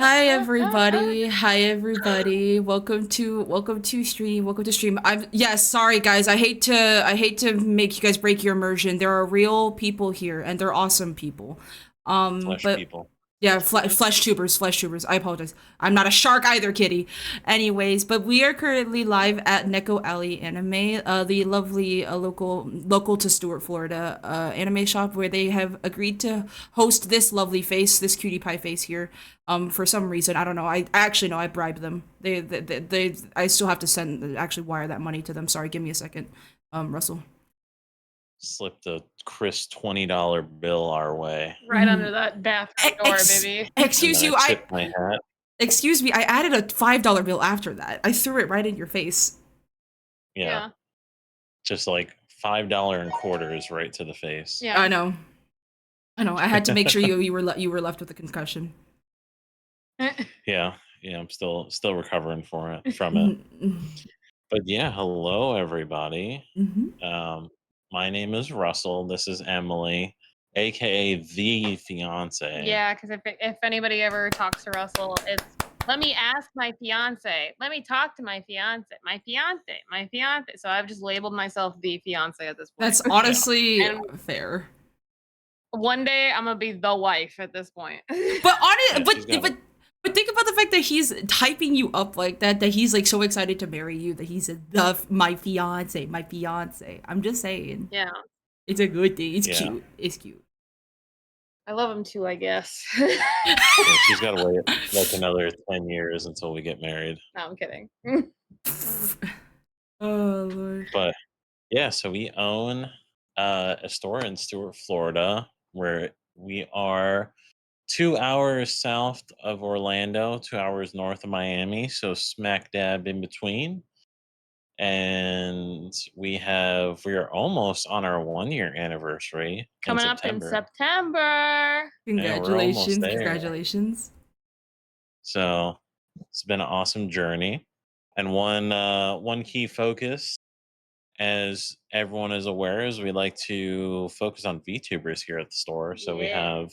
Hi everybody. Hi everybody. Welcome to stream. Welcome to stream. I'm yes, sorry guys. I hate to make you guys break your immersion. There are real people here and they're awesome people. Flesh But people. yeah, flesh tubers. I apologize. I'm not a shark either, kitty. Anyways, but we are currently live at Neko Alley Anime, the lovely local to Stuart, Florida, anime shop where they have agreed to host this lovely face, this cutie pie face here. For some reason, I don't know. I actually know I bribed them. They I still have to actually wire that money to them. Sorry, give me a second, Russell. Slipped a Chris $20 bill our way. Right under that bathroom door, baby. And Excuse then you, I tipped my hat. excuse me. I added a $5 bill after that. I threw it right in your face. Yeah. Just like $5 and quarters right to the face. Yeah. I know. I know. I had to make sure you were left with a concussion. Yeah. I'm still recovering from it. But yeah, hello everybody. Mm-hmm. My name is Russell. This is Emily, aka the fiance. Yeah, because if anybody ever talks to Russell, it's let me ask my fiance. Let me talk to my fiance. My fiance. My fiance. So I've just labeled myself the fiance at this point. That's honestly And fair. one day I'm gonna be the wife at this point. But Yeah, but think about the fact that he's typing you up like that. That he's like so excited to marry you. That he's my fiance, my fiance. I'm just saying. Yeah. It's a good thing. It's Yeah. cute. It's cute. I love him too, I guess. Yeah, she's got to wait like another 10 years until we get married. No, I'm kidding. Oh Lord. But yeah, so we own a store in Stuart, Florida, where we are 2 hours south of Orlando, 2 hours north of Miami, so smack dab in between. And we are almost on our 1 year anniversary Coming up in September. Yeah, we're almost Congratulations. there. Congratulations. So it's been an awesome journey. And one key focus, as everyone is aware, is we like to focus on VTubers here at the store. So we have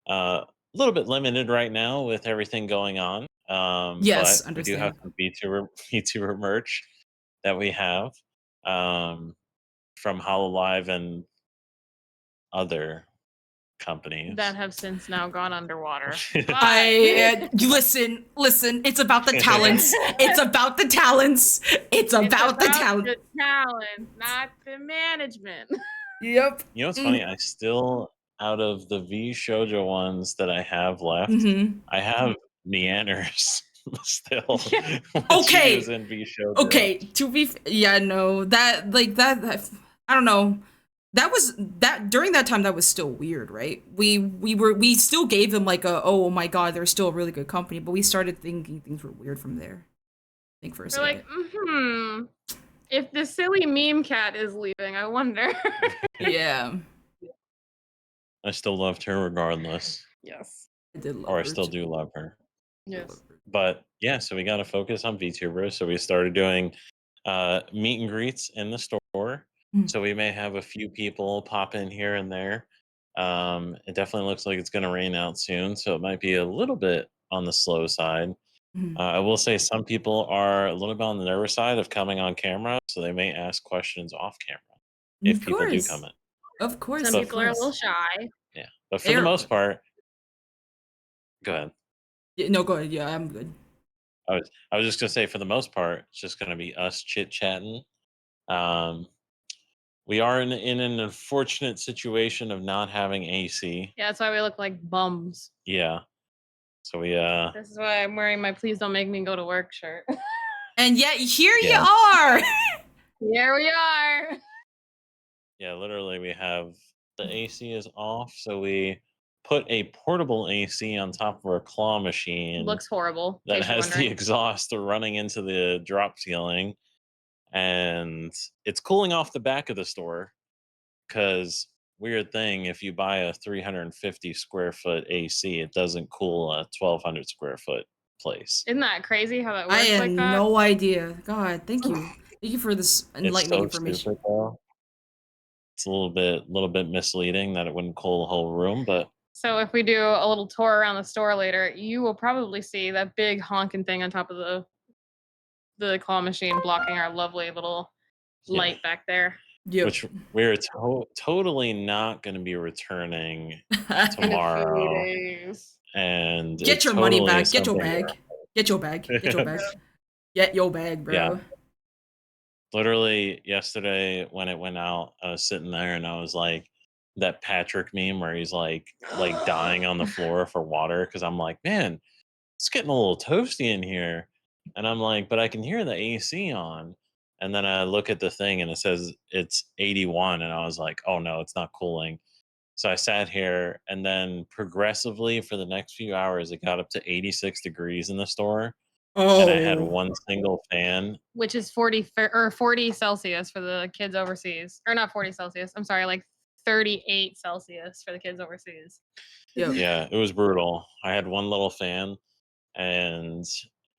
a little bit limited right now with everything going on. Yes, But we do have understand. some VTuber merch that we have from HowlLive and other companies. That have since now gone underwater. You listen. It's about the talents. It's about the talents. It's about the talent. The talent, not the management. Yep. You know what's funny? I still, out of the V Shoujo ones that I have left, I have Meanders still. Okay. Is in V Shoujo. Okay. Yeah, no, that I don't know. That during that time that was still weird, right? We still gave them like a oh my god, they're still a really good company, but we started thinking things were weird from there. I think for a second. Like, if the silly meme cat is leaving, I wonder. Yeah. I still loved her regardless. Yes. I did love Or I her still too. do love her. Yes. But yeah, so we got to focus on VTubers. So we started doing meet and greets in the store. So we may have a few people pop in here and there. It definitely looks like it's going to rain out soon, so it might be a little bit on the slow side. I will say some people are a little bit on the nervous side of coming on camera, so they may ask questions off camera if people do come in. Of course. Some people are a little shy. Yeah, but for the most part, go ahead. Yeah, no, go ahead. Yeah, I'm good. I was just gonna say, for the most part, it's just gonna be us chit chatting. We are in an unfortunate situation of not having AC. Yeah, that's why we look like bums. Yeah. So we This is why I'm wearing my "Please Don't Make Me Go to Work" shirt. And yet here you are. Here we are. Yeah, literally we have the AC is off, so we put a portable AC on top of our claw machine. Looks horrible. That has the exhaust running into the drop ceiling, and it's cooling off the back of the store. Because weird thing, if you buy a 350 square foot AC, it doesn't cool a 1,200 square foot place. Isn't that crazy how that works? I had like that? no idea. God, thank you. Thank you for this enlightening information. Stupid, it's a little bit misleading that it wouldn't cool the whole room, but So if we do a little tour around the store later, you will probably see that big honking thing on top of the claw machine blocking our lovely little light back there. Yep. Which we're totally not going to be returning In a few tomorrow. days. And Get it your money totally back. is Get your something bag. where- Get your bag. Get your bag. Get your bag, bro. Yeah. Literally yesterday when it went out, I was sitting there and I was like, that Patrick meme where he's like dying on the floor for water because I'm like, man, it's getting a little toasty in here. And I'm like, but I can hear the AC on. And then I look at the thing and it says it's 81. And I was like, oh no, it's not cooling. So I sat here and then progressively for the next few hours, it got up to 86 degrees in the store. And I had Oh. one single fan. Which is 40 Celsius for the kids overseas. Or not 40 Celsius. I'm sorry, like 38 Celsius for the kids overseas. Yep. Yeah, it was brutal. I had one little fan and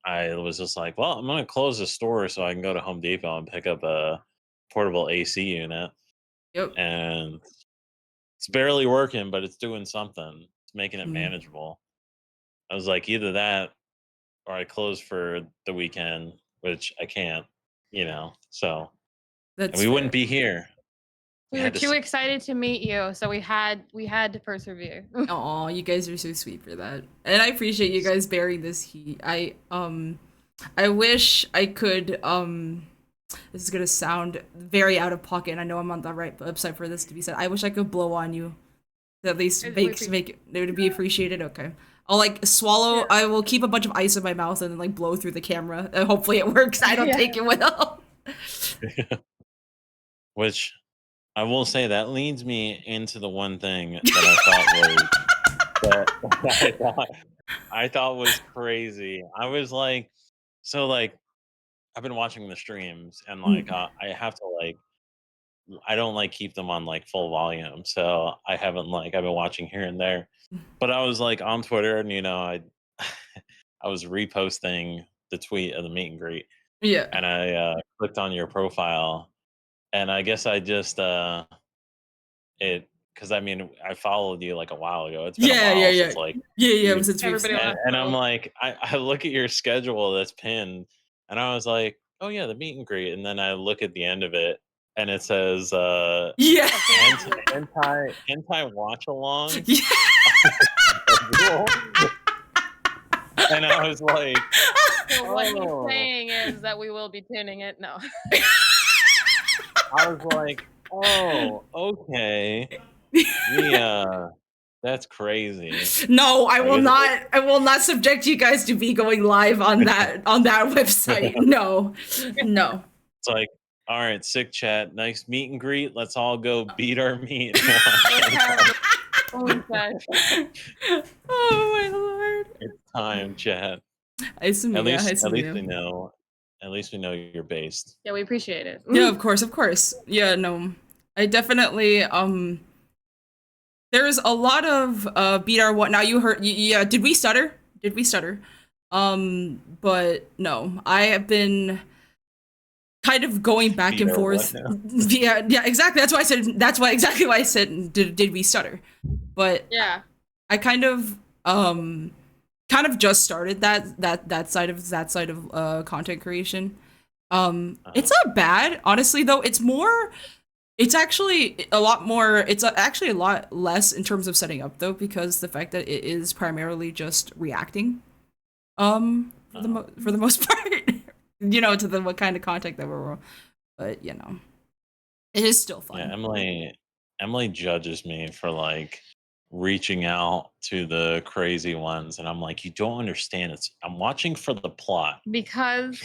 I was just like, well, I'm going to close the store so I can go to Home Depot and pick up a portable AC unit. Yep. And it's barely working, but it's doing something. It's making it manageable. I was like, either that or I close for the weekend, which I can't, so That's and we wouldn't be here. We were too excited to meet you, so we had to persevere. Oh, you guys are so sweet for that. And I appreciate you guys bearing this heat. I wish I could this is gonna sound very out of pocket, and I know I'm on the right website for this to be said. I wish I could blow on you. At least make it would be appreciated. Okay. I'll like swallow. Yeah. I will keep a bunch of ice in my mouth and then like blow through the camera. And hopefully it works. I don't take it well. Which I will say that leads me into the one thing that I thought was crazy. I was like, so like I've been watching the streams and like I have to like I don't like keep them on like full volume, so I haven't I've been watching here and there. But I was like on Twitter and I I was reposting the tweet of the meet and greet. Yeah. And I clicked on your profile and I guess I just because I mean I followed you like a while ago. It's been a while since like since everybody and I'm like I look at your schedule that's pinned and I was like, oh yeah, the meet and greet, and then I look at the end of it and it says hentai watch along. And I was like, so what he's saying is that we will be tuning it. No. I was like, oh, okay. Yeah. That's crazy. No, I will not subject you guys to be going live on that website. No. It's like, all right, sick chat, nice meet and greet. Let's all go beat our meat. Oh my lord. It's time, chat. At least we know you're based. Yeah, we appreciate it. Yeah, of course. Yeah, no. I definitely there's a lot of beat our what now you heard did we stutter? But no. I have been kind of going back and forth. Yeah, exactly. That's exactly why I said did we stutter. But yeah. I kind of just started that side of content creation. It's not bad, honestly though. It's actually a lot less in terms of setting up though, because the fact that it is primarily just reacting for the most part to the what kind of content that we're, but it is still fun. Yeah, Emily judges me for like reaching out to the crazy ones, and I'm like, you don't understand. I'm watching for the plot because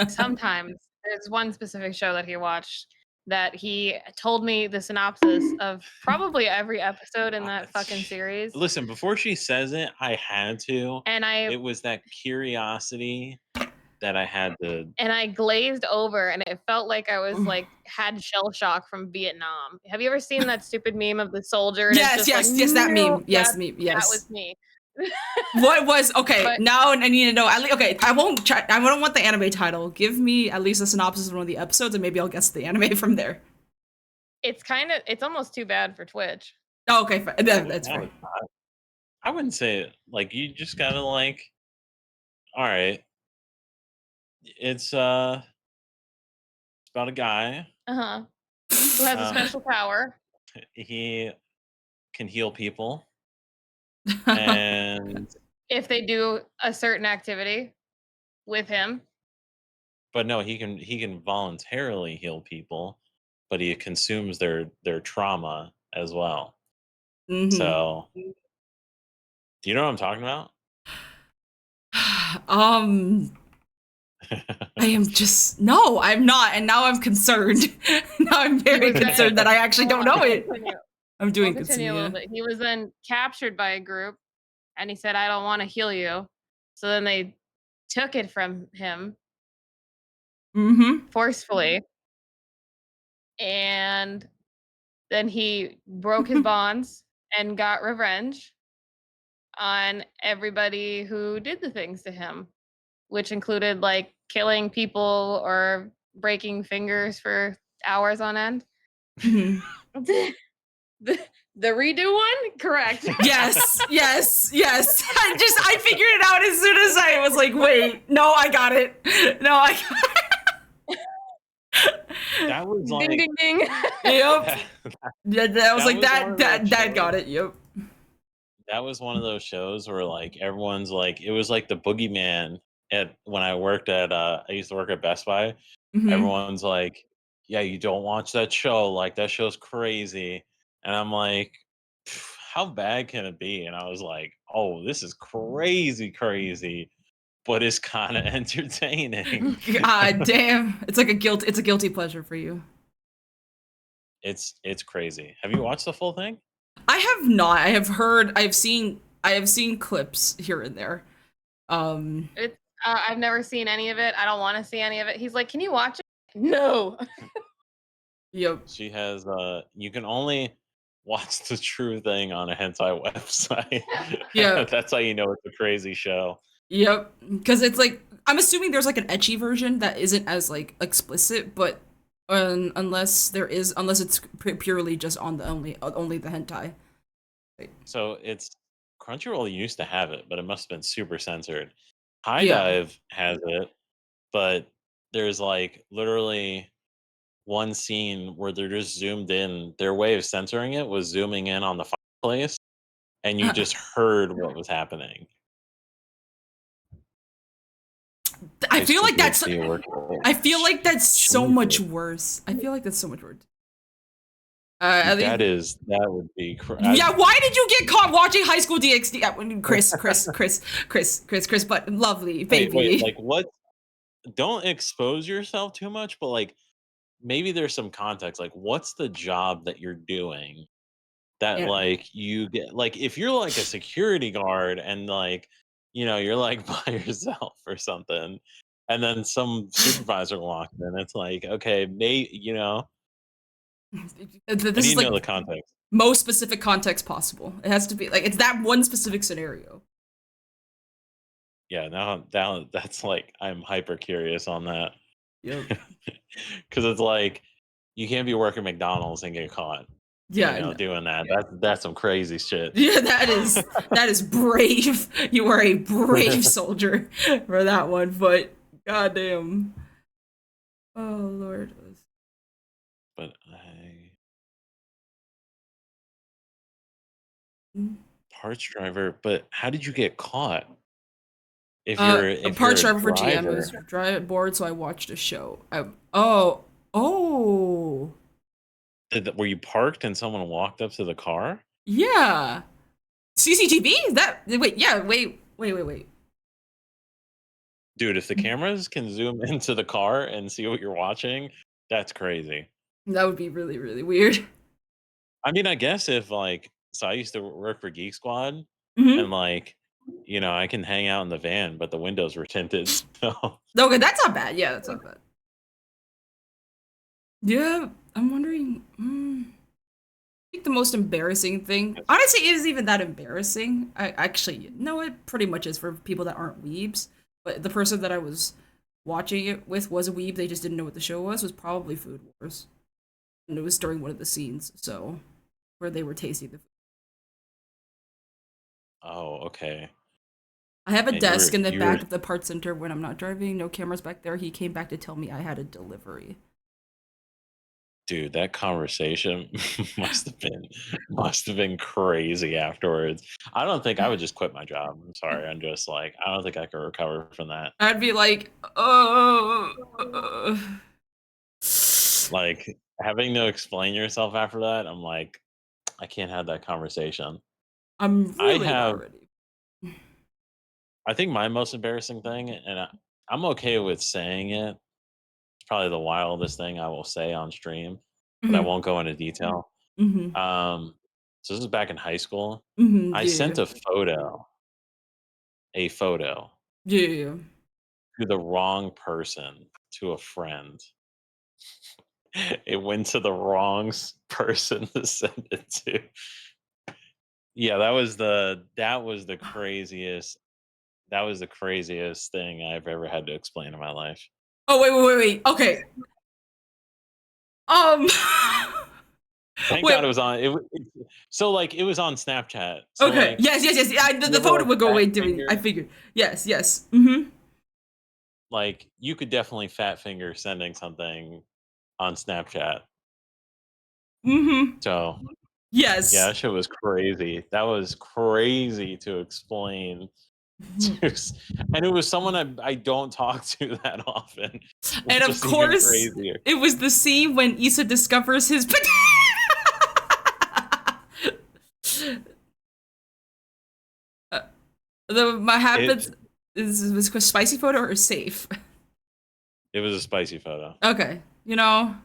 sometimes there's one specific show that he watched that he told me the synopsis of probably every episode in that fucking series. Listen, before she says it, I had to, and it was that curiosity that I had to, and I glazed over, and it felt like I was like had shell shock from Vietnam. Have you ever seen that stupid meme of the soldier? Yes, that meme. Yes, meme. Yes, that was me. What was now I need to know. I won't try. I don't want the anime title. Give me at least a synopsis of one of the episodes, and maybe I'll guess the anime from there. It's almost too bad for Twitch. Oh, okay, fine. That's No, fair. it's not. I wouldn't say it. Like you just gotta like. All right, it's about a guy. Uh-huh. Who has a Uh, special power. he can heal people, and If they do a certain activity with him. but no, he can voluntarily heal people, but he consumes their trauma as well. Hmm. So, do you know what I'm talking about? Um, I am just no, I'm not, and now I'm concerned. Now I'm He very was then concerned that I actually hold don't on, know we'll it. continue. I'm We'll doing continue a little continue. bit. He was then captured by a group and he said, I don't want to heal you. So then they took it from him Mm-hmm. forcefully. And then he broke his bonds and got revenge on everybody who did the things to him, which included like killing people or breaking fingers for hours on end. Hmm. the, the redo one? Correct. Yes, yes, yes. I figured it out as soon as I was like, wait, no, I got it. No, I got That was Ding like ding ding. Yep. That was that like was one of those that got shows. it. Yep. That was one of those shows where like everyone's like it was like the boogeyman at when I worked at I used to work at Best Buy. Mm-hmm. Everyone's like, "Yeah, you don't watch that show. Like that show's crazy." And I'm like, "How bad can it be?" And I was like, "Oh, this is crazy, crazy, but it's kind of entertaining." God damn. It's a guilty pleasure for you. It's crazy. Have you watched the full thing? I have not. I have seen clips here and there. Um, It's I've never seen any of it. I don't want to see any of it. He's like, "Can you watch it?" No. yep. She has you can only watch the true thing on a hentai website. Yeah. That's how you know it's a crazy show. Yep. Because it's like I'm assuming there's like an ecchi version that isn't as like explicit, but unless it's purely just on the only the hentai. Like, So it's Crunchyroll used to have it, but it must have been super censored. High yeah. Dive has it, but there's like literally one scene where they're just zoomed in. Their way of censoring it was zooming in on the fireplace, and you just heard what was happening. I High feel School like that's DxD work. I feel like that's so much Jesus. worse. I feel like that's so much worse. At Dude, least that would be yeah, why did you get caught watching High School DxD? Chris, but lovely wait, baby. like what? Don't expose yourself too much, but like maybe there's some context. Like, what's the job that you're doing that Yeah. like you get like if you're like a security guard and like you're like by yourself or something, and then some supervisor walks in, it's like okay, I This need is to know like the context. most specific context possible. It has to be like it's that one specific scenario. Yeah, now that's like I'm hyper curious on that. Yep. Because it's like you can't be working McDonald's and get caught, Yeah. No. doing that. That's some crazy shit. Yeah, that is brave. You are a brave soldier for that one, but goddamn. Oh Lord. But I Mm. parts driver. But how did you get caught? A If you're parts a driver for GM. It was driver, bored, so I watched a show. Oh, oh, were you parked and someone walked up to the car? yeah. CCTV? Is that wait? Yeah, wait. Dude, if the cameras can zoom into the car and see what you're watching, that's crazy. That would be really, really weird. I mean, I guess if like, so I used to work for Geek Squad, Hmm. and like, I can hang out in the van, but the windows were tinted. So Okay, that's not bad. Yeah, that's not bad. Yeah, I'm wondering. I think the most embarrassing thing, honestly, it isn't even that embarrassing. I actually, no, it pretty much is for people that aren't weebs. But the person that I was watching it with was a weeb. They just didn't know what the show was probably Food Wars. And it was during one of the scenes, so where they were tasting the food. Oh, okay. I have a And desk in the you were back of the parts center when I'm not driving. No cameras back there. He came back to tell me I had a delivery. dude, that conversation must have been crazy afterwards. I don't think I would just quit my job. I'm sorry. I'm just like, I don't think I could recover from that. I'd be like, oh. Like having to explain yourself after that, I'm like, I can't have that conversation. I'm I really not have, ready. I think my most embarrassing thing, and I'm okay with saying it. It's probably the wildest thing I will say on stream, but I Hmm. won't go into detail. Hmm. So this is back in high school. Hmm. I Yeah. sent a photo Yeah. to the wrong person, to a friend. It went to the wrong person to send it to. Yeah, that was the craziest thing I've ever had to explain in my life. Oh, wait. Okay. Um. Thank Wait. God it was on so like it was on Snapchat. So Okay. like Yes. Yeah, you the ever photo like would go fat away doing. I finger? figured. Yes. Mm-hmm. Like you could definitely fat finger sending something on Snapchat. Mm-hmm. So yeah, Yes. that shit was crazy. That was crazy to explain. Mhm. And it was someone I don't talk to that often, And which of is even course, crazier. it was the scene when Issa discovers his. Uh, my It habits is was a spicy photo or safe. it was a spicy photo. Okay, It was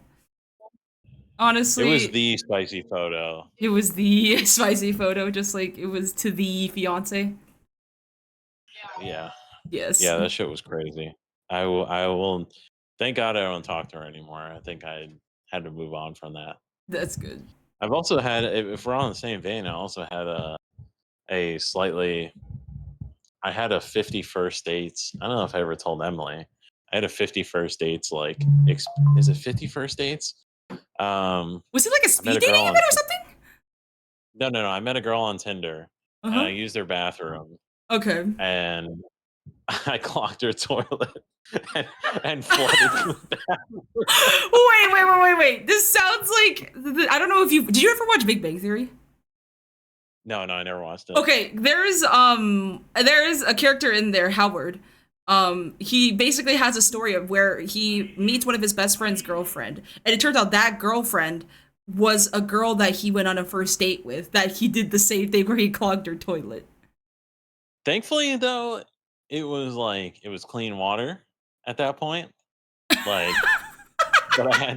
honestly, the spicy photo. it was the spicy photo, just like it was to the fiance. Yeah. Yes, Yeah, that shit was crazy. I will thank God I don't talk to her anymore. I think I had to move on from that. that's good. I've also had, if we're on the same vein, I also had a slightly I had a 50 dates. I don't know if I ever told Emily. I had a 50 dates like is it 50 dates? Was it like a I met speed a dating girl on event or something? no, I met a girl on Tinder Uh and I huh. used their bathroom Okay. and I clogged her toilet and, and flooded the bathroom. Wait. This sounds like I don't know if you did you ever watch Big Bang Theory? No, I never watched it. Okay, there's a character in there, Howard. He basically has a story of where he meets one of his best friend's girlfriend, and it turns out that girlfriend was a girl that he went on a first date with, that he did the same thing where he clogged her toilet. Thankfully, though, it was clean water at that point. Like, but I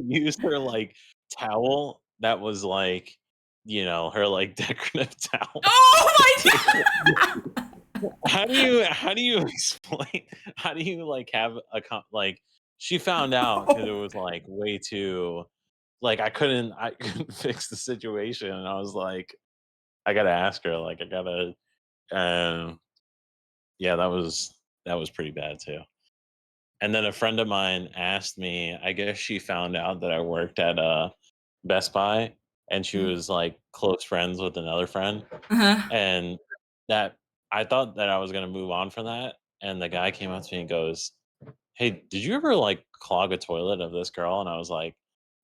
used her like towel that was like, her like decorative towel. Oh my How do you explain? How do you like have like she found out because it god! was like way too like I couldn't fix the situation and I was like I gotta ask her like I gotta um yeah, that was pretty bad too. And then a friend of mine asked me, I guess she found out that I worked at Best Buy and she was like close friends with another friend. Uh-huh. And that I thought that I was gonna move on from that. And the guy came up to me and goes, "Hey, did you ever like clog a toilet of this girl?" And I was like,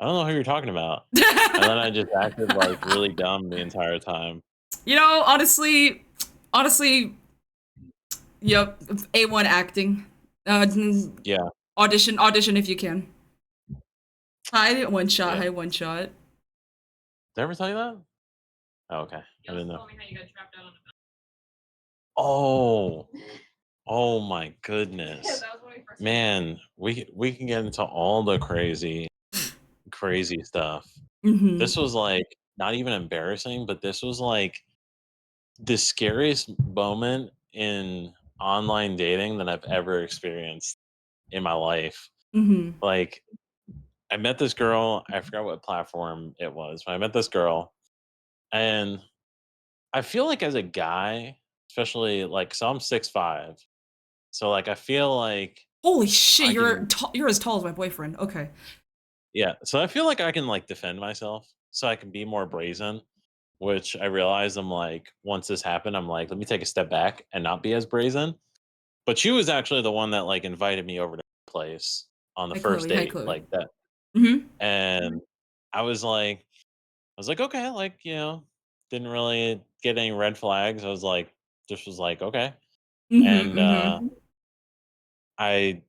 I don't know who you're talking about. And then I just acted like really dumb the entire time. Honestly, yep, A1 acting. Yeah. Audition if you can. Yeah. Hi one shot. Did I ever tell you that? Oh, okay. I didn't know. Oh, oh my goodness. Man, we can get into all the crazy stuff. Mm-hmm. This was like not even embarrassing, but this was like the scariest moment in online dating that I've ever experienced in my life. Mm-hmm. Like I met this girl, I forgot what platform it was, but I met this girl and I feel like as a guy, especially like so I'm 6'5". So like I feel like Holy shit, I can you're as tall as my boyfriend. So I feel like I can like defend myself so I can be more brazen which I realized I'm like, once this happened, I'm like, let me take a step back and not be as brazen. But she was actually the one that like invited me over to the place on the Hi, first Chloe. Hi, date, Chloe. like that. Mm-hmm. And I was like, okay, like, didn't really get any red flags. I was like, just was like, okay. Mm-hmm. And Mm-hmm. I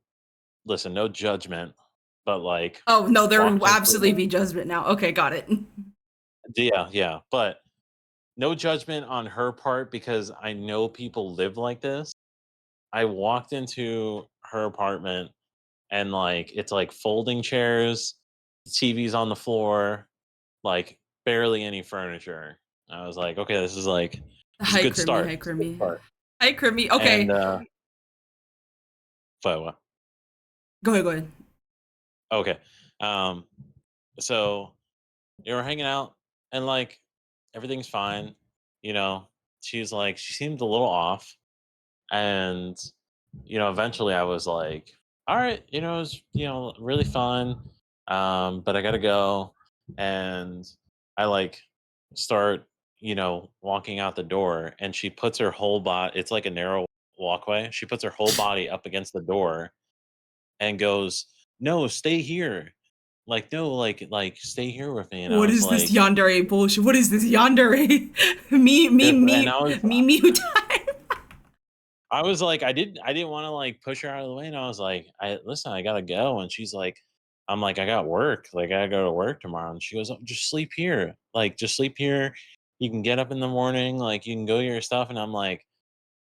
listen, no judgment, but like Oh no, there will walked absolutely into be judgment now. Okay, got it. yeah, yeah. But no judgment on her part because I know people live like this. I walked into her apartment and like it's like folding chairs, TV's on the floor, like barely any furniture. I was like, okay, this is a Hi, good Crimmy. start. Hi, It's a good Crimmy. start. Hi, Crimmy. And Okay, but what? go ahead. Go ahead. Okay. Um so we're hanging out and like everything's fine, you know. She's like she seemed a little off and eventually I was like, all right, it was really fun, but I gotta go. And I like start walking out the door and she puts her whole body, it's like a narrow walkway, she puts her whole body up against the door and goes, no, stay here, like no, like stay here with me. And I What was is this like, yandere bullshit? What is this yandere? me, me, and me, I was me, me time. I was like, I didn't want to like push her out of the way, and I was like, listen, I gotta go. And she's like, I'm like, I got work, like I gotta go to work tomorrow. And she goes, oh, just sleep here, like just sleep here. You can get up in the morning, like you can go your stuff. And I'm like,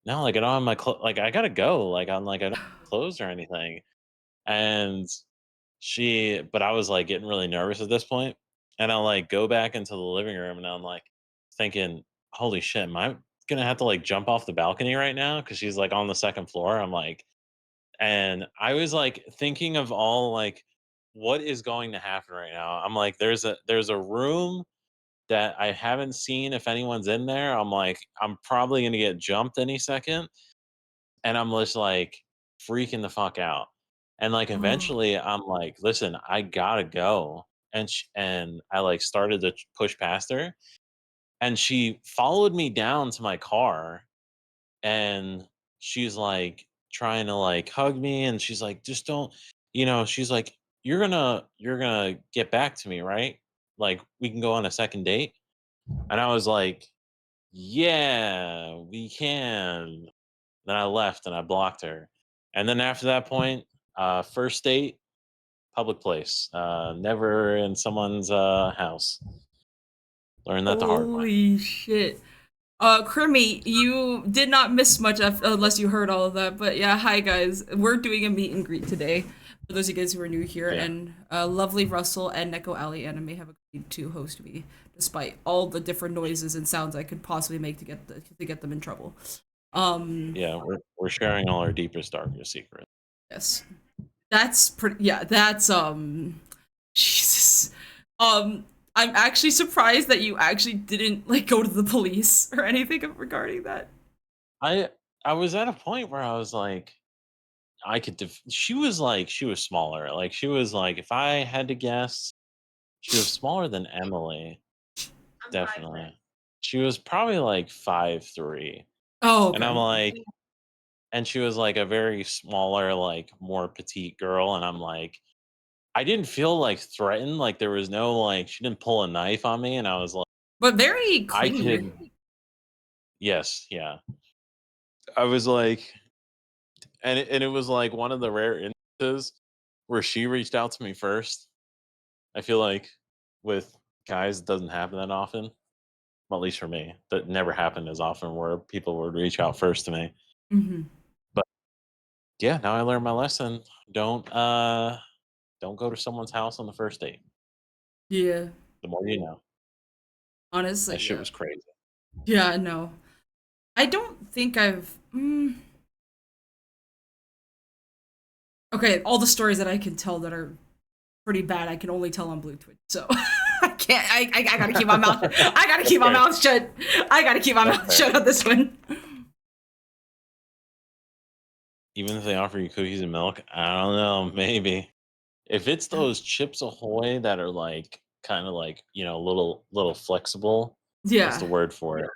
no, like I don't have my clothes, like I gotta go, like I'm like I don't have clothes or anything. And but I was like getting really nervous at this point, and I like go back into the living room, and I'm like thinking, "Holy shit, am I gonna have to like jump off the balcony right now?" Because she's like on the second floor. I'm like, and I was like thinking of all like what is going to happen right now. I'm like, there's a room that I haven't seen if anyone's in there. I'm like, I'm probably gonna get jumped any second, and I'm just like freaking the fuck out. And like Oh, eventually I'm like, listen, I gotta go. And I like started to push past her, and she followed me down to my car, and she's like trying to like hug me, and she's like, just don't, she's like, you're gonna get back to me, right? Like we can go on a second date. And I was like, yeah, we can. Then I left and I blocked her. And then after that point, first date, public place, never in someone's house. Learned that the hard way. holy shit. Crimmy, you did not miss much unless you heard all of that. But yeah, hi guys. We're doing a meet and greet today. For those of you guys who are new here, Yeah, and lovely Russell and Neko Ali Anime have agreed to host me, despite all the different noises and sounds I could possibly make to get them in trouble. Um, yeah, we're sharing all our deepest, darkest secrets. yes, that's pretty. Yeah, that's Jesus. I'm actually surprised that you actually didn't like go to the police or anything regarding that. I I was at a point where I was like, she was smaller. Like she was like, if I had to guess, she was smaller than Emily, definitely. She was probably like 5'3". Oh, And I'm okay. like, and she was like a very smaller, like more petite girl. And I'm like, I didn't feel like threatened. Like there was no like she didn't pull a knife on me, and I was like, But very I clingy. could, yes, yeah. I was like, and it was like one of the rare instances where she reached out to me first. I feel like with guys it doesn't happen that often. Well, at least for me, that never happened as often where people would reach out first to me. Hmm. But yeah, now I learned my lesson. Don't go to someone's house on the first date. Yeah, The more you know. That honestly, shit yeah. was crazy. Yeah, no. I don't think I've. Okay, all the stories that I can tell that are pretty bad, I can only tell on Blue Twitch. So I can't. I gotta keep my mouth. I gotta That's keep my fair. mouth shut. I gotta keep my That's mouth fair. shut on this one. Even if they offer you cookies and milk, I don't know, maybe. If it's those Chips Ahoy that are like kind of like, little flexible, what's the Yeah. word for it?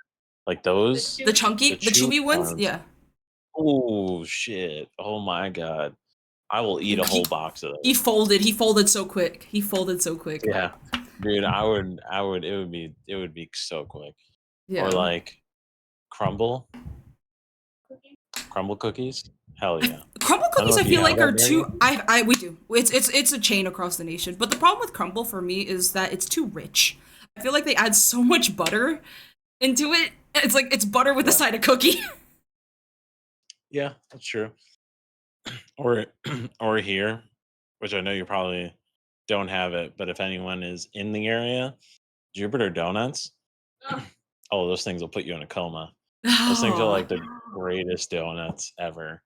Like those, The chunky, the chewy chewy ones? ones. Yeah. Oh shit! Oh my god! I will eat a whole box of He those. folded. He folded so quick. He folded so quick. Yeah, dude, I would. It would be so quick. Or Yeah. like crumble cookies. Hell yeah! Crumble I don't know cookies, I if you feel have like, that are near you. too. We do. It's a chain across the nation. But the problem with crumble for me is that it's too rich. I feel like they add so much butter into it. It's like it's butter with a Yeah, side of cookie. yeah, that's true. Or or here, which I know you probably don't have it, but if anyone is in the area, Jupiter Donuts. Oh, those things will put you in a coma. Those things are Oh, like the greatest donuts ever.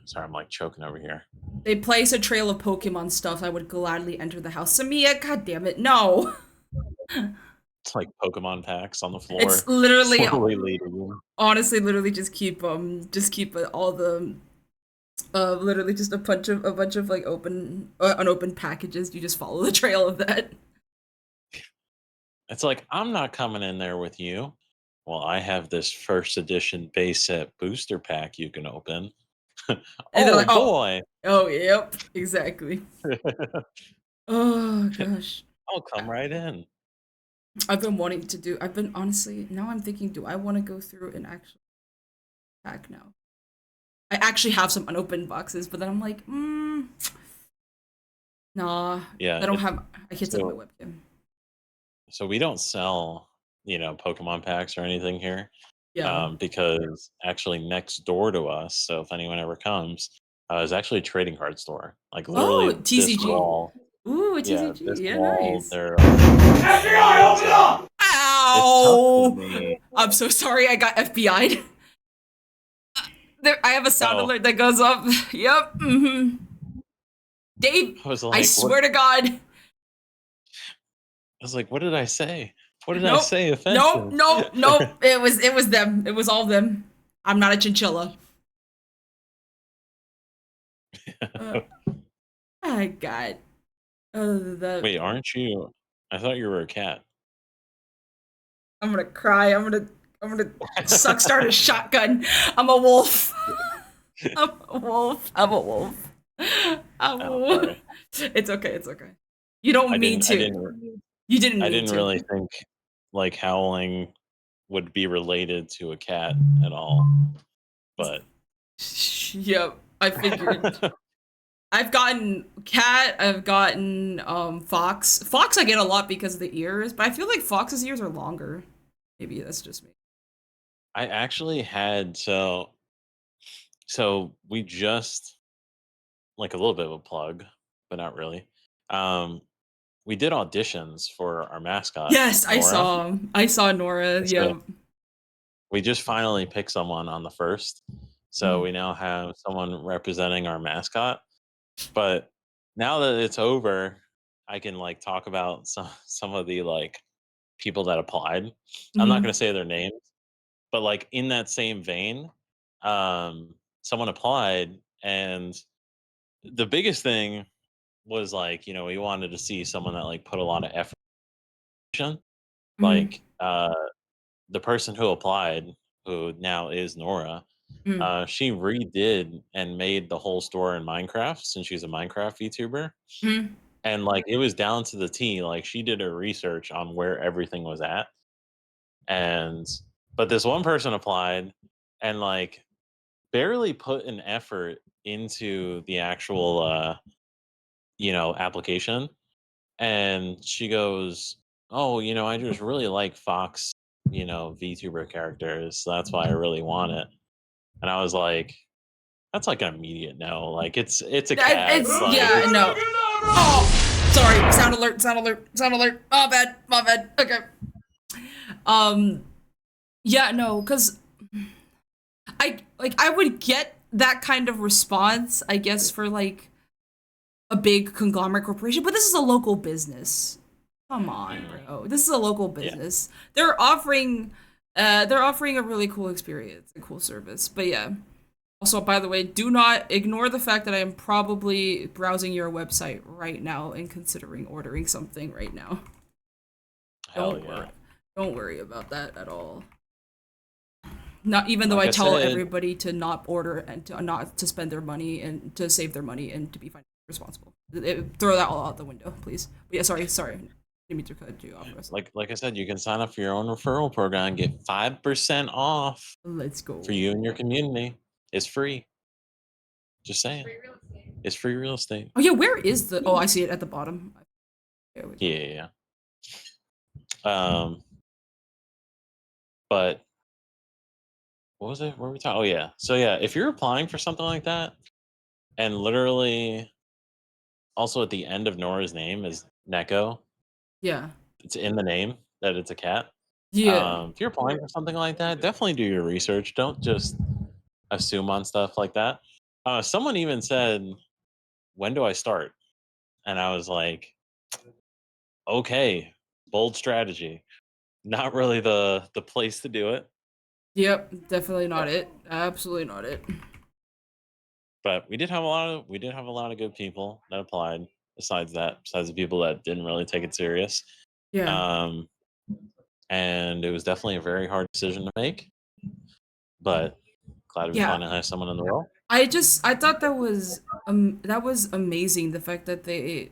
Sorry, I'm like choking over here. they place a trail of Pokemon stuff. I would gladly enter the house. Samia, god damn it, no. It's like Pokemon packs on the It's floor, literally, slowly leading you. honestly, literally just keep all the literally just a bunch of like unopened packages. You just follow the trail of that. It's like, I'm not coming in there with you. Well, I have this first edition base set booster pack you can open. And they're Oh like, oh, boy. oh, yep, exactly. Oh gosh, I'll come right in. I've been wanting to do. I've been honestly now. I'm thinking, do I want to go through an actual pack now? I actually have some unopened boxes, but then I'm like, nah, Yeah. I don't have. I can't set up my So webcam. so we don't sell, Pokemon packs or anything here. Yeah. Because actually next door to us, so if anyone ever comes, is actually a trading card store. Like Oh, literally this TCG. wall. Ooh, Yeah, this TCG. Yeah, wall. nice. There are FBI, open up! it's tough for Ow! me. I'm so sorry. I got FBI'd. There, I have a sound Oh, alert that goes up. Yep. Dave, I was I like, what? swear to God. I was like, what did I say? What did I Nope. say Nope. offensive? Nope. Nope. It was them. It was all them. I'm not a chinchilla. Uh, oh God. The Wait, aren't you? I thought you were a cat. I'm gonna cry. I'm gonna suck start a shotgun. I'm a wolf. I'm a wolf. I'm a wolf. I'm a Oh, wolf. sorry. It's okay. It's okay. You don't I mean didn't. I to. didn't. You didn't I mean didn't to. really think like howling would be related to a cat at all. But Yep. I figured. I've gotten cat. I've gotten fox. Fox I get a lot because of the ears, but I feel like fox's ears are longer. Maybe that's just me. I actually had so we just like a little bit of a plug, but not really. Um, we did auditions for our mascot, Yes, Nora. I saw Nora. So Yeah. we just finally picked someone on the first. So Mm. we now have someone representing our mascot. But now that it's over, I can like talk about some of the like people that applied. I'm not Mhm. gonna say their names, but like in that same vein, someone applied, and the biggest thing was like, we wanted to see someone that like put a lot of effort in. Mhm. Like the person who applied, who now is Nora, Mhm. she redid and made the whole store in Minecraft since she's a Minecraft VTuber. Mhm. And like it was down to the T. Like she did her research on where everything was at. And but this one person applied and like barely put an effort into the actual application. And she goes, "Oh, I just really like Fox, VTuber characters. So that's why I really want it." And I was like, "That's like an immediate no. Like it's a cat. It's Like yeah, it's no. Oh, sorry. Sound alert. Sound alert. Sound alert. My bad. My bad. Okay. Um. Yeah. No. Cause I would get that kind of response. I guess for like a big conglomerate corporation, but this is a local business. Come on, bro. This is a local yeah, business. They're offering a really cool experience, a cool service. But yeah. Also, by the way, do not ignore the fact that I am probably browsing your website right now and considering ordering something right now. Don't yeah. worry. Don't worry about that at all. Not even though Like I I tell said- everybody to not order and to not to spend their money and to save their money and to be financially responsible. Throw that all out the window, please. But yeah, sorry. Didn't mean to cut you off. Russ. Like I said, you can sign up for your own referral program and get 5% off Let's go. for you and your community. It's free. Just saying. It's free real estate. Oh yeah, where is the? Oh, I see it at the bottom. There we go. Yeah. But what was it? What were we talking? Oh yeah. So yeah, if you're applying for something like that, and literally, also at the end of Nora's name is Neko. Yeah. It's in the name that it's a cat. Yeah. If you're applying for something like that, definitely do your research. Don't just assume on stuff like that. Someone even said, "When do I start?" And I was like, "Okay, bold strategy. Not really the place to do it." Yep. Definitely not it. Absolutely not it. But we did have a lot of good people that applied. Besides the people that didn't really take it serious. Yeah. And it was definitely a very hard decision to make. But glad we Yeah. finally have someone in the role. I thought that was amazing, the fact that they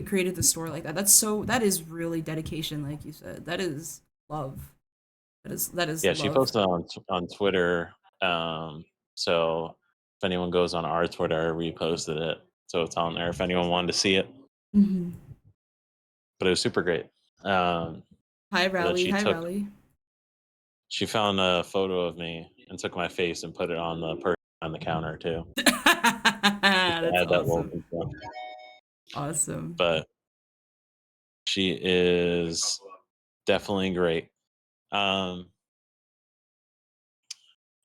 created the store like that. That is really dedication, like you said. That is love. That is Yeah, love. she posted on Twitter. So if anyone goes on our Twitter, we posted it, so it's on there if anyone wanted to see it. Mhm. But it was super great. Hi Rally, Rally. She found a photo of me and took my face and put it on the person on the counter too. That's awesome. Awesome. But she is definitely great.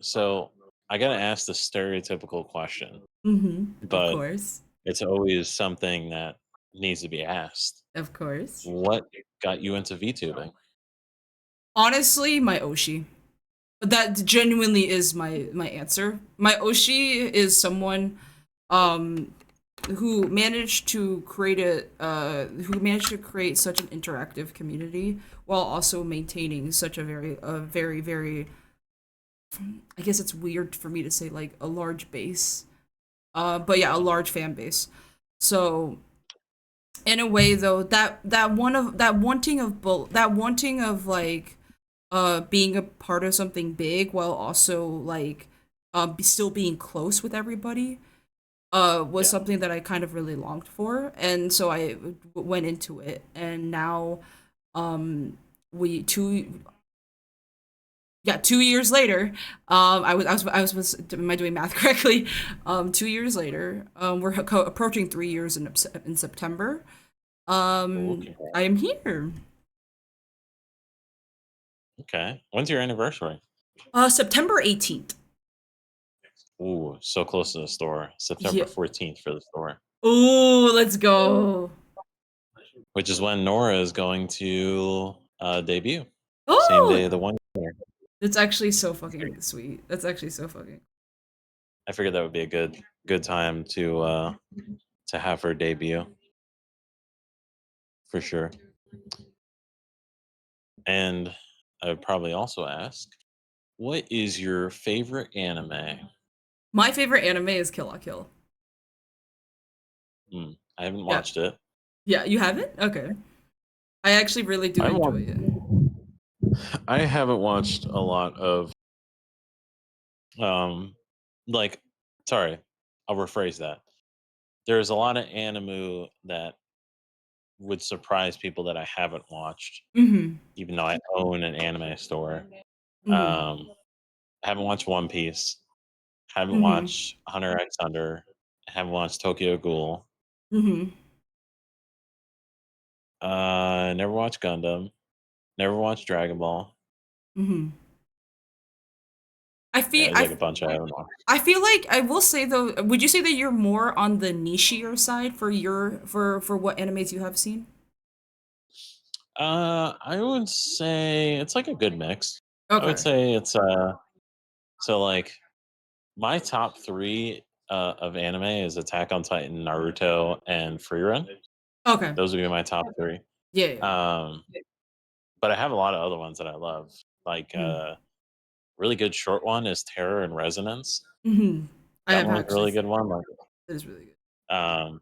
So I gotta ask the stereotypical question, Of but course. it's always something that needs to be asked. Of course. What got you into VTubing? Honestly, my Oshi. That genuinely is my answer. My Oshi is someone who managed to create such an interactive community while also maintaining such a very I guess it's weird for me to say like a large base. But yeah, a large fan base. So in a way though, that wanting of like being a part of something big while also like still being close with everybody was something that I kind of really longed for, and so I went into it, and now we 2 years later, am I doing math correctly? 2 years later, we're approaching 3 years in September. Okay. I am here. Okay. When's your anniversary? September 18th. Ooh, so close to the store. September 14th for the store. Ooh, let's go. Which is when Nora is going to debut. Oh, Same day of the 1 year. That's actually so fucking sweet. That's actually so fucking. I figured that would be a good time to have her debut. For sure. And I would probably also ask, what is your favorite anime? My favorite anime is Kill la Kill. I haven't watched it. Yeah, you haven't? Okay. I actually really do enjoy it. I haven't watched a lot of sorry, I'll rephrase that. There's a lot of anime that would surprise people that I haven't watched, even though I own an anime store. I haven't watched One Piece. Haven't watched Hunter x Hunter. Haven't watched Tokyo Ghoul. Never watched Gundam. Never watched Dragon Ball. I feel There's like a bunch I haven't watched. I feel like I will say though, would you say that you're more on the nichier side for what animes you have seen? I would say it's like a good mix. Okay. I would say it's so like my top three of anime is Attack on Titan, Naruto, and Free Run. Okay. Those would be my top three. Yeah. but I have a lot of other ones that I love. Like really good short one is Terror and Resonance. I That have one's a actually. really good one. Like, It is really good.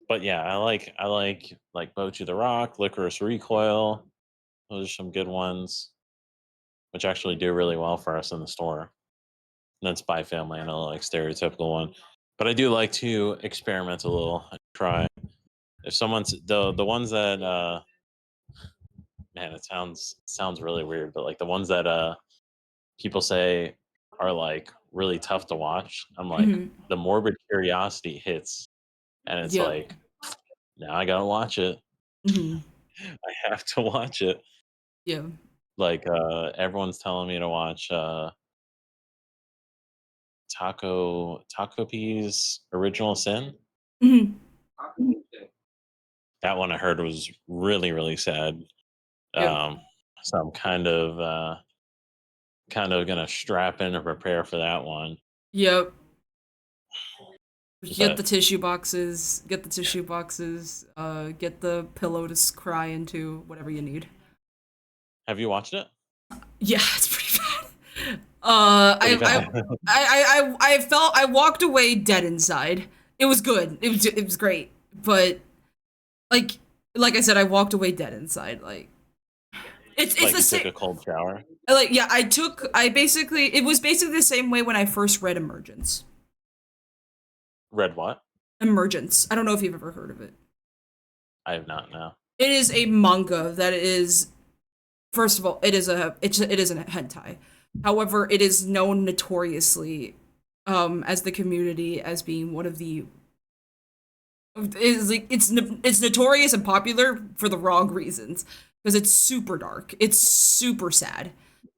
but yeah, I like Bochu the Rock, Licorice Recoil. Those are some good ones, which actually do really well for us in the store. And then Spy Family, another like stereotypical one. But I do like to experiment a little and try. If someone's the ones that man, it sounds really weird, but like the ones that people say are like really tough to watch, I'm like the morbid curiosity hits, and it's Yep. like now I gotta watch it. I have to watch it. Yeah. Like everyone's telling me to watch Taco P's Original Sin. That one I heard was really, really sad. Yep. So I'm kind of gonna strap in and prepare for that one. Yep. Get the But tissue boxes. Get the tissue boxes. Get the pillow to cry into. Whatever you need. have you watched it? Yeah, it's pretty bad. Pretty bad. I felt I walked away dead inside. It was good. It was great, but like I said, I walked away dead inside. Like it's Like the you took same. a cold shower. Like yeah, it was basically the same way when I first read Emergence. Read what? Emergence. I don't know if you've ever heard of it. I have not. No. It is a manga that is, first of all, it is a hentai. However, it is known notoriously as the community as being one of the is like it's notorious and popular for the wrong reasons because it's super dark. It's super sad.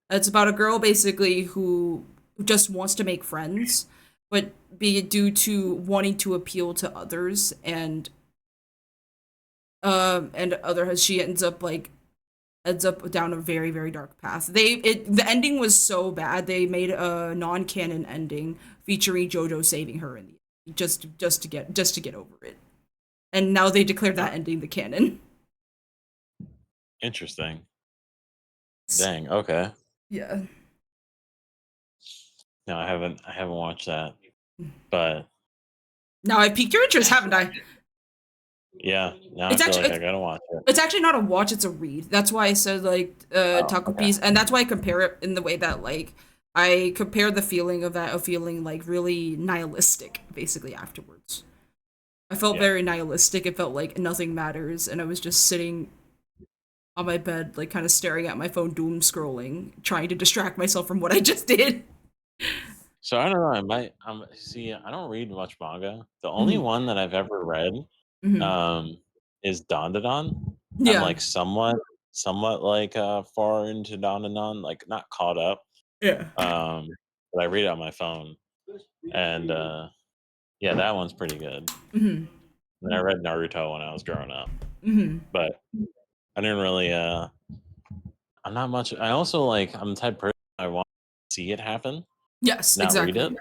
It's about a girl basically who just wants to make friends, but be it due to wanting to appeal to others and other she ends up down a very very dark path. The ending was so bad they made a non-canon ending featuring JoJo saving her in the end, just to get over it. And now they declared that ending the canon. Interesting. Dang. Okay. Yeah. No, I haven't watched that, but Now I piqued your interest, haven't I? yeah, now It's I feel actually like I gotta watch it. it's actually not a watch, it's a read. That's why I said like Taco okay. Piece, and that's why I compare it in the way that like I compare the feeling of feeling like really nihilistic basically afterwards. I felt Yeah. very nihilistic. It felt like nothing matters, and I was just sitting on my bed, like kind of staring at my phone, doom scrolling, trying to distract myself from what I just did. So I don't know. I might. See. I don't read much manga. The only one that I've ever read is Dandadan. I'm Yeah. like somewhat like far into Dandadan, like not caught up. Yeah. But I read it on my phone, and yeah, that one's pretty good. And I read Naruto when I was growing up, but I didn't really. I'm not much. I also like. I'm the type of person I want to see it happen, Yes, not read exactly.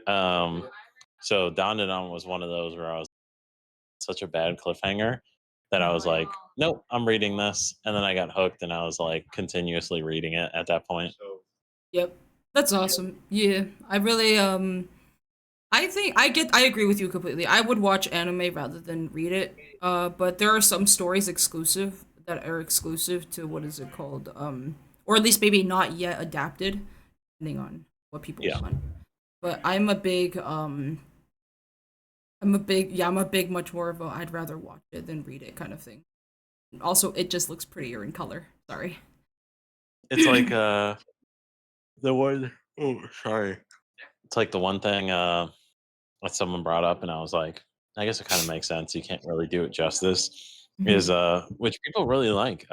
it. So Dandadan was one of those where I was such a bad cliffhanger that I was like, nope, I'm reading this, and then I got hooked, and I was like continuously reading it at that point. Yep. That's awesome. Yeah. I really I agree with you completely. I would watch anime rather than read it. But there are some stories that are exclusive to what is it called? Or at least maybe not yet adapted, depending on what people Yeah. want. But I'm a big much more of a I'd rather watch it than read it kind of thing. Also, it just looks prettier in color. Sorry. It's like the one oh sorry. It's like the one thing that someone brought up, and I was like, I guess it kind of makes sense. You can't really do it justice. Is which people really like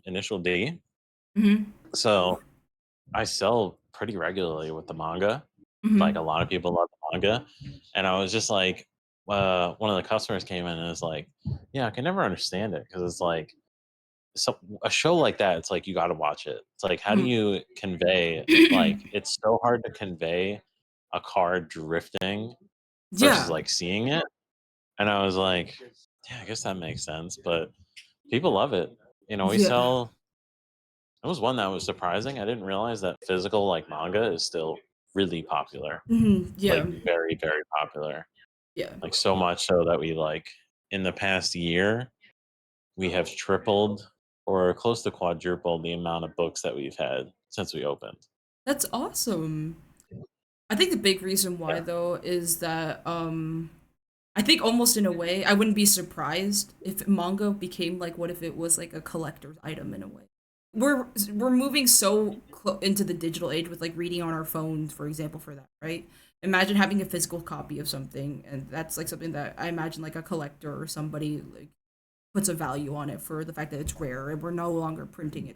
Initial D. So I sell pretty regularly with the manga. Like a lot of people love the manga, and I was just like, one of the customers came in and was like, "Yeah, I can never understand it because it's like a show like that. It's like you got to watch it. It's like how do you convey like it's so hard to convey a car drifting versus Yeah. like seeing it." And I was like, "Yeah, I guess that makes sense." But people love it. we Yeah. sell. It was one that was surprising. I didn't realize that physical like manga is still really popular. Yeah. Like very, very popular. Yeah. Like so much so that we like in the past year we have tripled or close to quadrupled the amount of books that we've had since we opened. That's awesome. I think the big reason why Yeah. though is that I think almost in a way I wouldn't be surprised if manga became like what if it was like a collector's item in a way. We're moving so into the digital age with like reading on our phones, for example, for that, right? Imagine having a physical copy of something, and that's like something that I imagine like a collector or somebody like puts a value on it for the fact that it's rare and we're no longer printing it.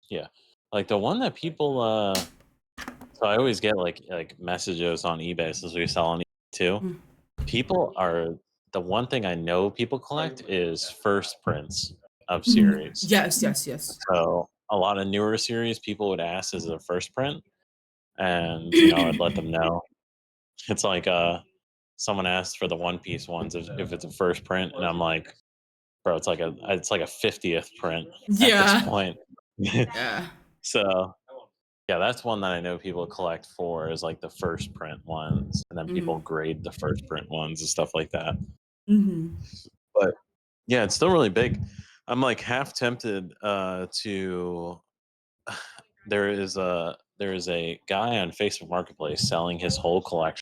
Yeah. Like the one that people so I always get like messages on eBay since we sell on eBay too. Mm. People are the one thing I know people collect is first prints of Mhm. series. Yes, yes, yes. So a lot of newer series people would ask is it a first print? And I'd let them know. It's like someone asked for the One Piece ones if it's a first print, and I'm like, bro, it's like a 50th print at this Yeah. point. Yeah. So yeah, that's one that I know people collect for is like the first print ones, and then people grade the first print ones and stuff like that. Mm-hmm. But yeah, it's still really big. I'm like half tempted to. There is a guy on Facebook Marketplace selling his whole collection.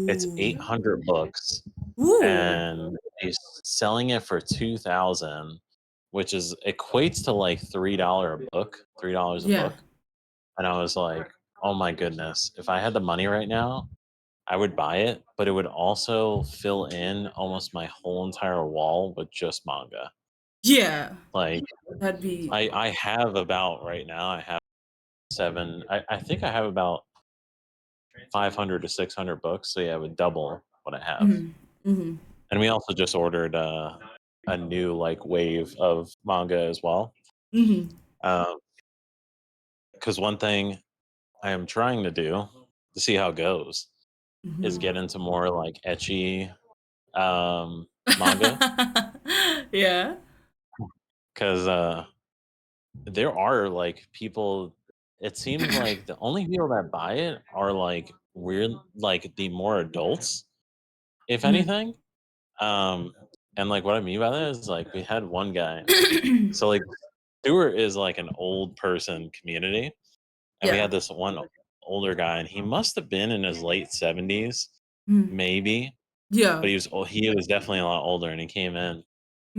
It's Ooh. 800 books, Ooh. and he's selling it for 2,000, which is equates to like $3 a book, $3 a Yeah. book. And I was like, oh my goodness, if I had the money right now, I would buy it, but it would also fill in almost my whole entire wall with just manga. Yeah. Like That'd be I have about right now, I have I think I have about 500 to 600 books. So yeah, it would double what I have. Mm-hmm. And we also just ordered a new like wave of manga as well. Mm-hmm. Because one thing I am trying to do to see how it goes is get into more like ecchi manga. Yeah. Because there are like people, it seems like the only people that buy it are like weird, like the more adults, if anything. And like what I mean by that is like we had one guy. So like Stewart is like an old person community, and we Yeah. had this one older guy, and he must have been in his late 70s, Mm. maybe, Yeah. but he was definitely a lot older, and he came in,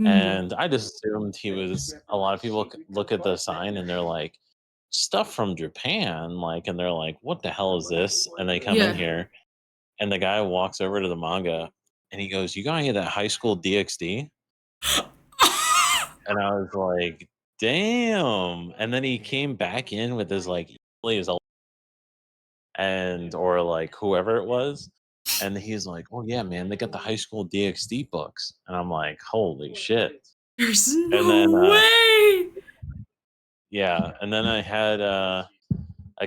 Mm. and I just assumed he was. A lot of people look at the sign and they're like, stuff from Japan, like, and they're like, what the hell is this? And they come in Yeah. here, and the guy walks over to the manga, and he goes, "You got any of that high school DxD?" And I was like, damn. And then he came back in with his like his and or like whoever it was. And he's like, oh yeah, man, they got the high school DxD books. And I'm like, holy shit. There's And then no way. yeah, and then I had a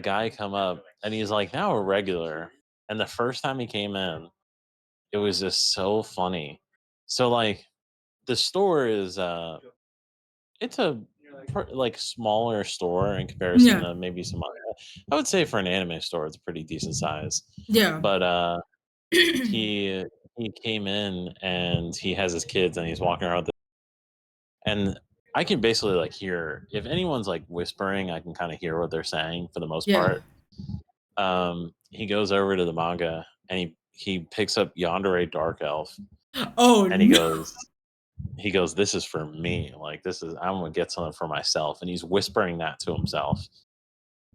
guy come up and he's like now a regular. And the first time he came in, it was just so funny. So like the store is it's a like smaller store in comparison Yeah. to maybe some other. I would say for an anime store, it's a pretty decent size. Yeah. But he he came in and he has his kids and he's walking around, and I can basically like hear if anyone's like whispering, I can kind of hear what they're saying for the most Yeah. part. He goes over to the manga and he picks up Yandere Dark Elf Oh and he no. goes, this is for me. Like this is I'm gonna get something for myself. And he's whispering that to himself.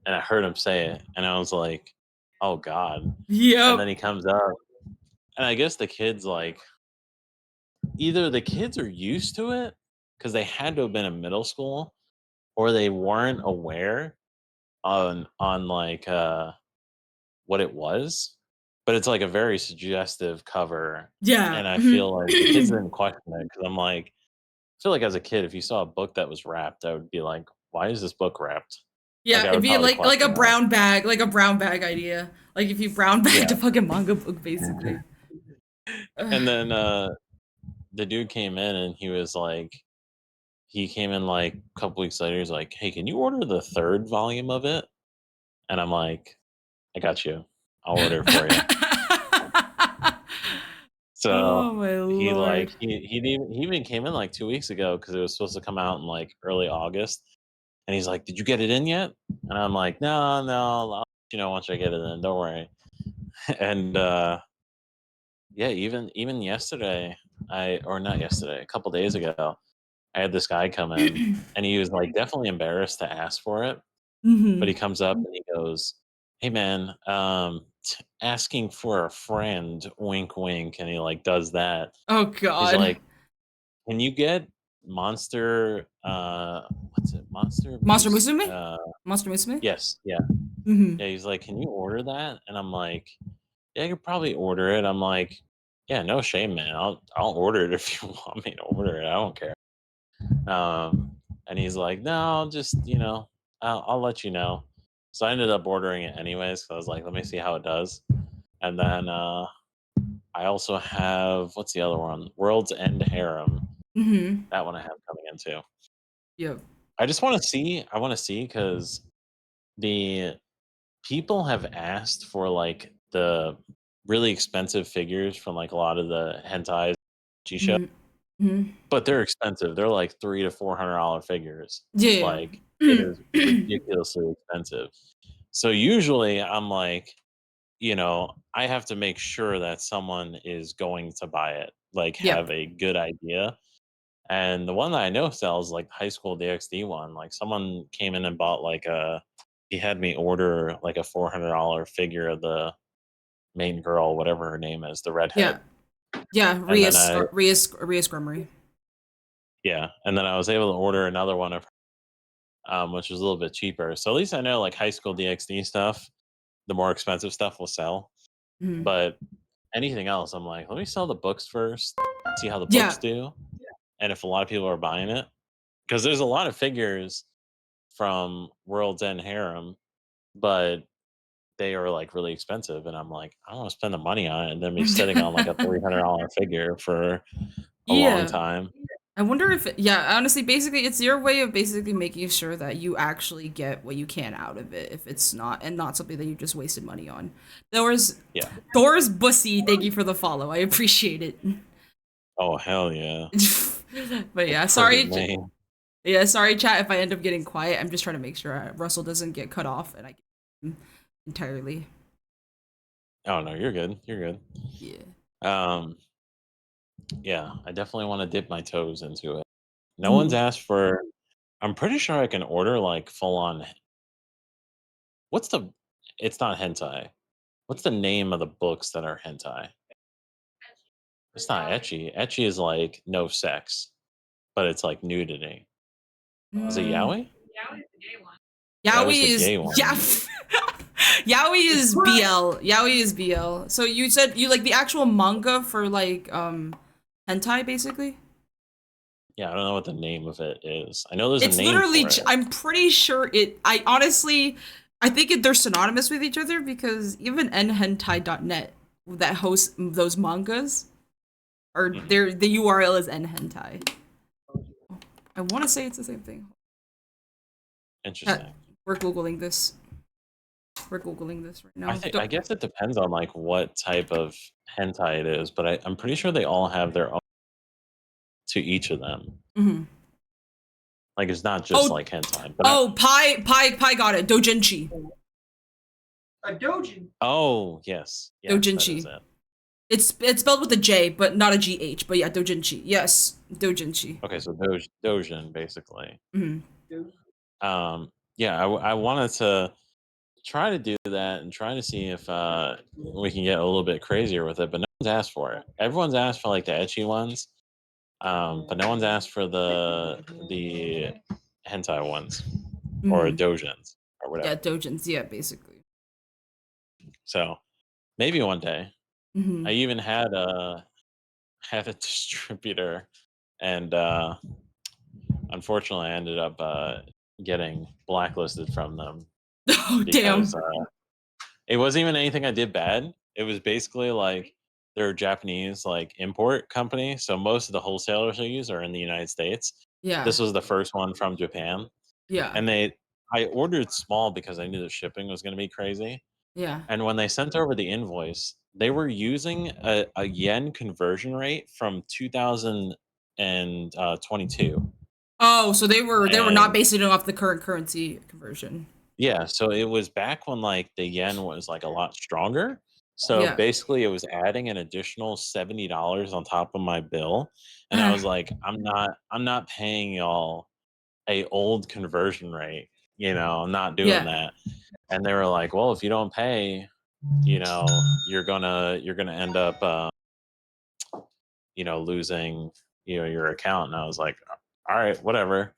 And I heard him say it, and I was like, "Oh God!" And then Yep. he comes up, and I guess the kids like either the kids are used to it because they had to have been in middle school, or they weren't aware on like what it was. But it's like a very suggestive cover, Yeah. and I feel like the kids didn't question it because I'm like, I feel like as a kid, if you saw a book that was wrapped, I would be like, "Why is this book wrapped?" Like Yeah, I it'd would be probably like a question that. brown bag idea. Like if you brown bagged Yeah. a fucking manga book, basically. And then the dude came in and he was like, he came in like a couple weeks later. He's like, "Hey, can you order the third volume of it?" And I'm like, "I got you. I'll order it for you." So Oh my he like lord. he even came in like 2 weeks ago because it was supposed to come out in like early August. And he's like, "Did you get it in yet?" And I'm like, "No, no, I'll let you know once I get it in. Don't worry." And yeah, even yesterday, or not yesterday, a couple days ago, I had this guy come in, and he was like definitely embarrassed to ask for it, but he Hmm. comes up and he goes, "Hey man, asking for a friend, wink wink," and he like does that. Oh He's god. like, "Can you get Monster what's it? Monster Monster Beast Musume? Monster Musume? yes, yeah. Hmm. Yeah, he's like, "Can you order that?" And I'm like, "Yeah, I could probably order it." I'm like, "Yeah, no shame, man. I'll order it if you want me to order it. I don't care." And he's like, "No, I'll just I'll let you know." So I ended up ordering it anyways. So I was like, "Let me see how it does." And then I also have what's the other one? World's End Harem. Hmm. That one I have coming in too. Yep. I just want to see. I want to see because the people have asked for like the really expensive figures from like a lot of the hentai G show, Hmm. but they're expensive. They're like $300 to $400 figures. Yeah. Like it is ridiculously expensive. So usually I'm like, I have to make sure that someone is going to buy it, like Yep. have a good idea. And the one that I know sells like high school DxD one, like someone came in and bought like he had me order like a $400 figure of the main girl, whatever her name is, the Yeah. redhead. Yeah. And then Rias Grummery. and then I was able to order another one of which was a little bit cheaper. So at least I know like high school DxD stuff, the more expensive stuff will sell. Hmm. But anything else, I'm like, let me sell the books first, see how the books Yeah. do, and if a lot of people are buying it, because there's a lot of figures from World's End Harem, but they are like really expensive, and I'm like, I don't want to spend the money on it and then be sitting on like a $300 figure for a long Yeah. time. I wonder if, yeah, honestly, basically, it's your way of basically making sure that you actually get what you can out of it if it's not, and not something that you just wasted money on. Yeah. Thor's Bussy, thank you for the follow. I appreciate it. Oh hell yeah. But yeah, Perfect name. sorry, chat, if I end up getting quiet. I'm just trying to make sure Russell doesn't get cut off and I get him entirely. Oh no, you're good. You're good. Yeah. Yeah, I definitely want to dip my toes into it. No one's Ooh. asked for. I'm pretty sure I can order like full on. What's the? It's not hentai. What's the name of the books that are hentai? It's not etchy. Etchy is like no sex, but it's like nudity. Is it Mm. yaoi? That was Yaoi the is gay one. yeah. Yaoi is BL. Yaoi is BL. So you said you like the actual manga for like hentai basically? Yeah, I don't know what the name of it is. I know there's a It's name literally for it. I'm pretty sure I honestly I think they're synonymous with each other because even nhentai.net that hosts those mangas are Mhm. the URL is nhentai. I want to say it's the same thing. Interesting. We're googling this. We're googling this right now. I guess it depends on like what type of hentai it is, but I'm pretty sure they all have their own to each of them. Mhm. Like it's not just Oh, like hentai. But Pi got it. Dojinshi. A dojin. oh yes, yes, that is Dojinshi. it. It's spelled with a J, but not a GH. But yeah, Dojinshi. Yes, Dojinshi. Okay, so Dojin basically. Hmm. Yeah, I wanted to try to do that and try to see if we can get a little bit crazier with it, but no one's asked for it. Everyone's asked for like the etchy ones, but no one's asked for the hentai ones or Hmm. dojins or Yeah, whatever. Dojins. Yeah, basically. So maybe one day. Hmm. I even had a distributor, and unfortunately, I ended up getting blacklisted from them Oh because damn. it wasn't even anything I did bad. It was basically like they're a Japanese like import company, so most of the wholesalers I use are in the United States. Yeah. This was the first one from Japan, Yeah. and I ordered small because I knew the shipping was going to be crazy. Yeah. And when they sent over the invoice, they were using a yen conversion rate from 2022. Oh, so they were not And basing it off the current currency conversion. yeah, so it was back when like the yen was like a lot stronger. So Yeah. basically it was adding an additional $70 on top of my bill. And I was like, I'm not paying y'all a old conversion rate. I'm not doing Yeah. that. And they were like, well, if you don't pay, you're gonna end up losing your account. And I was like, all right, whatever.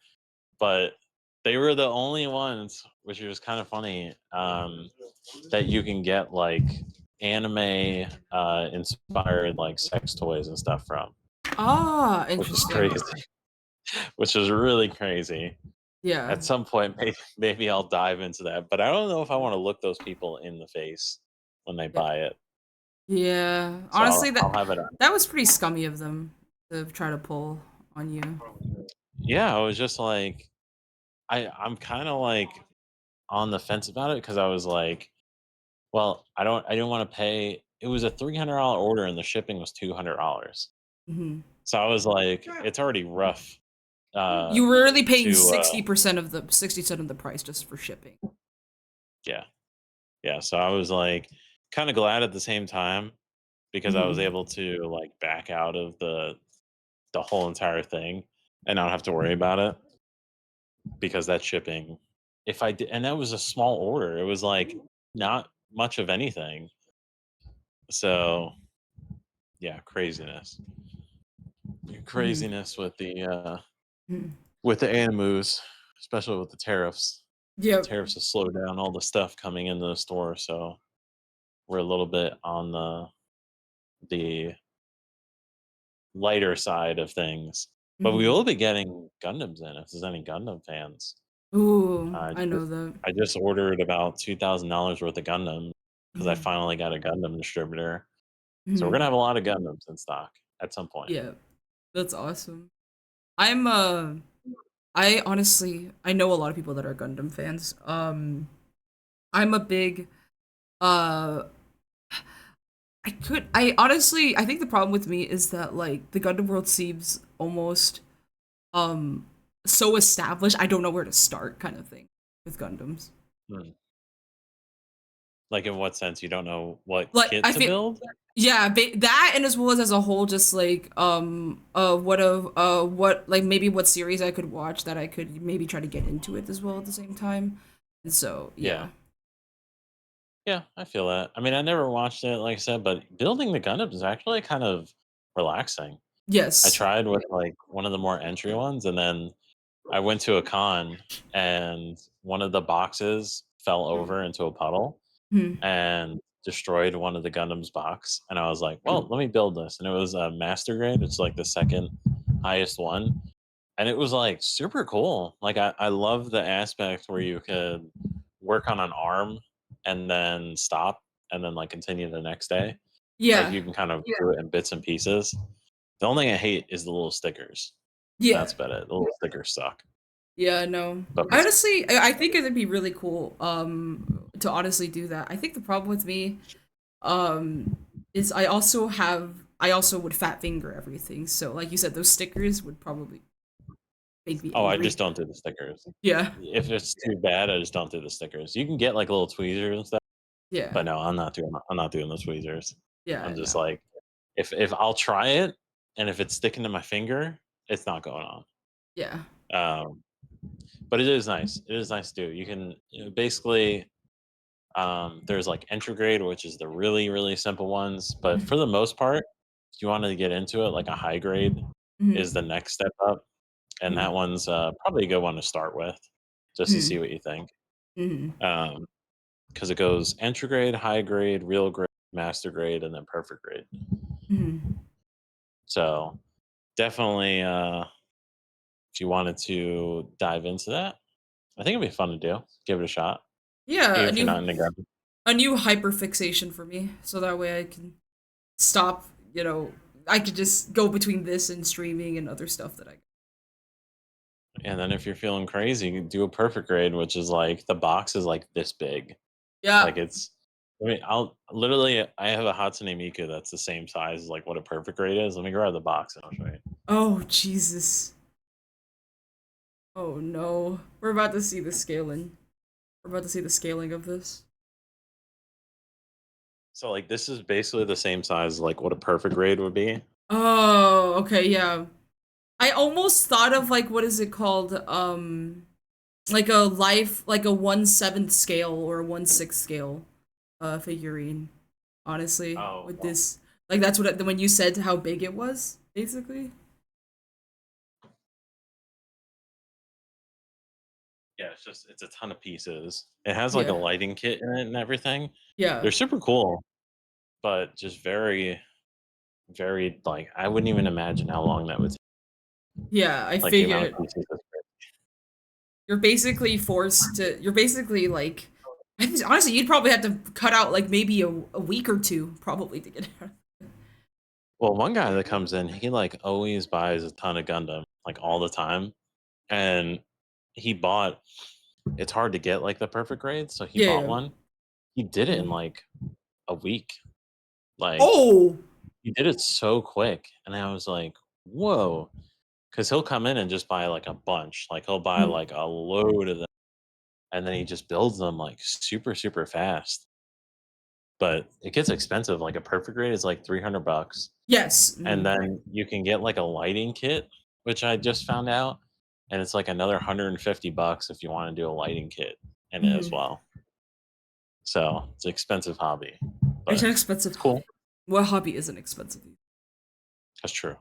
But they were the only ones, which was kind of funny, that you can get like anime inspired like sex toys and stuff from, Ah, which is interesting. crazy. Which is really crazy. Yeah. At some point, maybe I'll dive into that, but I don't know if I want to look those people in the face when they Yeah. buy it. Yeah. So Honestly, I'll have it on. that was pretty scummy of them to try to pull on you. Yeah, I was just like, I'm kind of like on the fence about it because I was like, well, I didn't want to pay. It was a $300 order and the shipping was $200. Hmm. So I was like, it's already rough. You were really paying To 60% of the price just for shipping. Yeah, yeah. So I was like, kind of glad at the same time because I was Hmm. able to like back out of the whole entire thing and not have to worry about it because that shipping, if I did, and that was a small order. It was like not much of anything. So yeah, craziness. Hmm. Craziness Hmm. with the animus, especially with the tariffs. Yep. Tariffs have slowed down all the stuff coming into the store, so we're a little bit on the lighter side of things. But we Hmm. will be getting Gundams in if there's any Gundam fans. Ooh, I I know just, that. I just ordered about $2,000 worth of Gundam because I Hmm. finally got a Gundam distributor. So we're Hmm. gonna have a lot of Gundams in stock at some point. Yeah, that's awesome. I'm I honestly I know a lot of people that are Gundam fans. I'm a big uh I honestly I think the problem with me is that like the Gundam world seems almost um so established. I don't know where to start kind of thing with Gundams. Hmm. Like in what sense? You don't know what Like kit I to feel build? yeah, that and as well as a whole just like what like maybe what series I could watch that I could maybe try to get into it as well at the same time. And so, Yeah. yeah. Yeah, I feel that. I mean, I never watched it, like I said, but building the Gundams is actually kind of relaxing. I Yes. tried with like one of the more entry ones, and then I went to a con, and one of the boxes fell over into a puddle Hmm. and destroyed one of the Gundam's box. And I was like, well, let me build this. And it was a master grade. It's like the second highest one. And it was like super cool. Like I love the aspect where you could work on an arm and then stop and then like continue the next day. Like Yeah. you can kind of do it in bits and pieces. The only thing I hate is the little stickers. Yeah. That's about it. The little stickers suck. Yeah, no. But Honestly, I think it'd be really cool to honestly do that. I think the problem with me um is I also would fat finger everything. So like you said those stickers would probably make me oh, I angry. just don't do the stickers. Yeah. If it's too bad, I just don't do the stickers. You can get like little tweezers and stuff, Yeah. but no, I'm not doing the tweezers. Yeah, I'm just no. like if I'll try it and if it's sticking to my finger, it's not going on. Yeah. Um, but it is nice. It is nice to do. You can basically there's like entry grade, which is the really really simple ones. But for the most part, if you wanted to get into it, like a high grade is Mhm. the next step up, and that Mhm. one's probably a good one to start with, just to see Mhm. what you think. Mhm. Because it goes entry grade, high grade, real grade, master grade, and then perfect grade. Mhm. So definitely, if you wanted to dive into that, I think it'd be fun to do. Give it a shot, Yeah, even if you're not in the garden. a new hyperfixation for me, so that way I can stop, I could just go between this and streaming and other stuff that I And then if you're feeling crazy, you do a perfect grade, which is like the box is like this big. Yeah. Like it's. I mean, I have a Hatsune Miku that's the same size as like what a perfect grade is. Let me grab the box and I'll show you. Oh Jesus. Oh no. We're about to see the scaling. We're about to see the scaling of this. So like this is basically the same size as like what a perfect grade would be. Oh, okay, yeah. I almost thought of like what is it called? Like a 1/7 scale or a 1/6 scale figurine. Honestly, Oh, with well. this, like that's what when you said how big it was, basically. Yeah, it's a ton of pieces. It has like a Yeah. lighting kit in it and everything. Yeah. They're super cool, but just very, very like I wouldn't even imagine how long that would take. Yeah, I Like the amount of figured. pieces. You're basically forced to. You're basically like. I think, honestly, you'd probably have to cut out like maybe a week or two probably to get it. Well, one guy that comes in, he like always buys a ton of Gundam, like all the time, and he bought. It's hard to get like the perfect grade, so he Yeah. bought Yeah. one. He did it in Oh. like a week. Like Oh. he did it so quick, and I was like, "Whoa!" Because he'll come in and just buy like a bunch. Like he'll buy Mm. like a load of them, and then he just builds them like super super fast. But it gets expensive. Like a perfect grade is like $300, Yes. and Mm. then you can get like a lighting kit, which I just found out, and it's like another $150 if you want to do a lighting kit in it as Mhm. well. So it's an expensive hobby, It's but an it's expensive. cool. What hobby isn't expensive? That's true,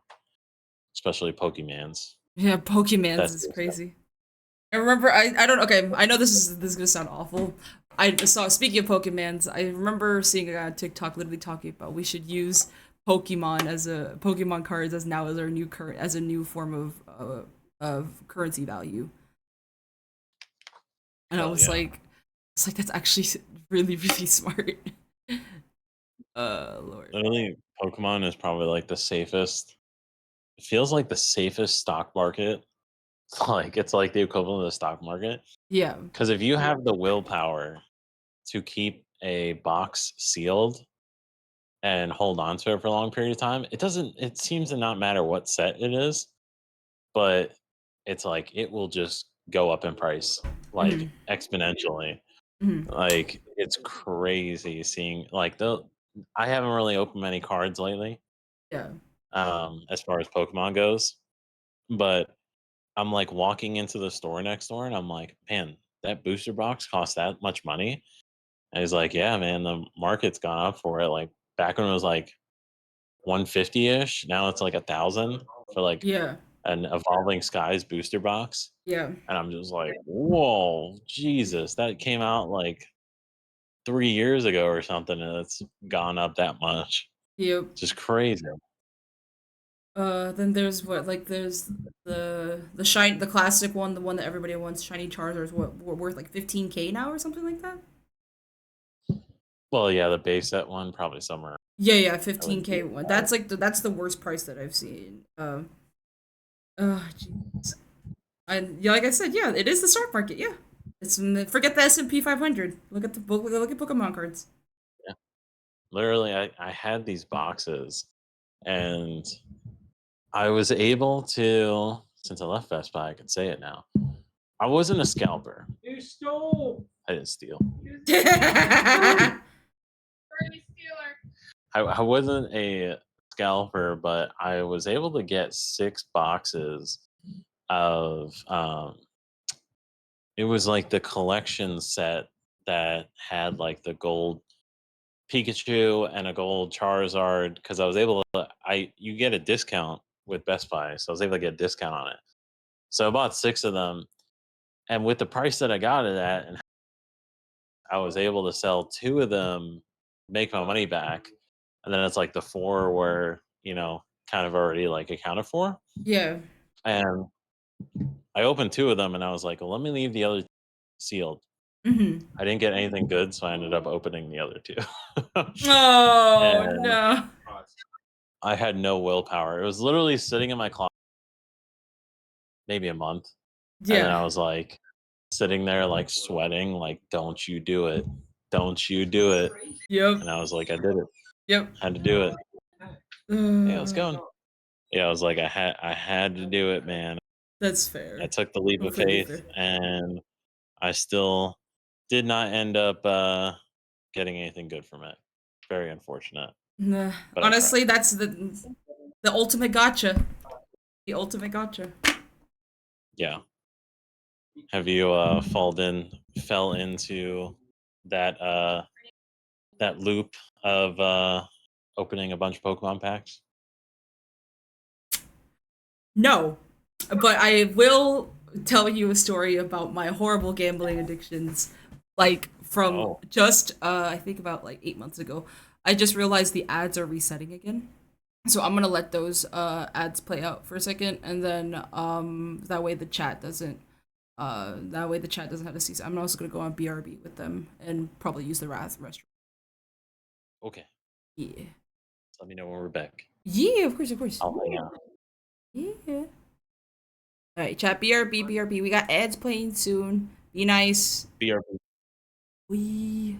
especially Pokemans. Yeah, Pokemans That's is good stuff. crazy. I remember I don't okay, I know this is gonna sound awful. I saw speaking of Pokemans, I remember seeing a guy on TikTok literally talking about we should use Pokemon cards as now as our new current as a new form of currency value. And I Hell was yeah. like that's actually really, really smart. Lord. Literally, Pokemon is probably like the safest. It feels like the safest stock market. Like it's like the equivalent of the stock market. Yeah. Because if you have the willpower to keep a box sealed and hold on to it for a long period of time, it seems to not matter what set it is, but it's like it will just go up in price like Mhm. exponentially. Mhm. Like it's crazy seeing like I haven't really opened many cards lately, Yeah. as far as Pokemon goes, but I'm like walking into the store next door and I'm like, man, that booster box costs that much money. And he's like, yeah, man, the market's gone up for it. Like back when it was like 150 ish, now it's like 1,000 for like Yeah. an Evolving Skies booster box. Yeah. And I'm just like, whoa, Jesus, that came out like 3 years ago or something, and it's gone up that much. Yep. Just crazy. Then there's what like there's the classic one, the one that everybody wants, shiny Charizard is what worth like 15K now or something like that. Well, yeah, the base set one probably somewhere. Yeah, yeah, I wouldn't be 15K one. That's like that's the worst price that I've seen. Jeez. And yeah, like I said, yeah, it is the stock market. Yeah, forget the S&P 500. Look at the book. Look at Pokemon cards. Yeah. Literally, I had these boxes, and I was able to, since I left Best Buy, I can say it now. I wasn't a scalper. You stole. I didn't steal. Yeah. Bernie Steeler. I wasn't a scalper, but I was able to get 6 boxes of it was like the collection set that had like the gold Pikachu and a gold Charizard because I was able to you get a discount with Best Buy, so I was able to get a discount on it. So I bought 6 of them, and with the price that I got it at, and I was able to sell 2 of them, make my money back, and then it's like the 4 were kind of already like accounted for. Yeah. And I opened 2 of them, and I was like, well, let me leave the other sealed. Mm-hmm. I didn't get anything good, so I ended up opening the other 2. Oh And no. I had no willpower. It was literally sitting in my closet maybe a month, And then Yeah. I was like sitting there like sweating, like, don't you do it. Don't you do it. Yep. And I was like, I did it. Yep. Had to do it. Yeah, let's Uh, go. Yeah, I was like, I had to do it, man. that's I fair. took the leap of Completely faith, fair. and I still did not end up getting anything good from it. Very unfortunate. Nah. But I tried. Honestly, that's the ultimate gotcha. The ultimate gotcha. Yeah. Have you fell into that that loop of opening a bunch of Pokemon packs? No, but I will tell you a story about my horrible gambling addictions. Like from Oh. just I think about like 8 months ago. I just realized the ads are resetting again. So I'm gonna let those ads play out for a second, and then that way the chat doesn't have to cease. I'm also gonna go on BRB with them and probably use the restaurant. Okay. Yeah. Let me know when we're back. Yeah, of course. I'll hang out. Yeah. All right, chat. BRB. We got ads playing soon. Be nice. BRB. We.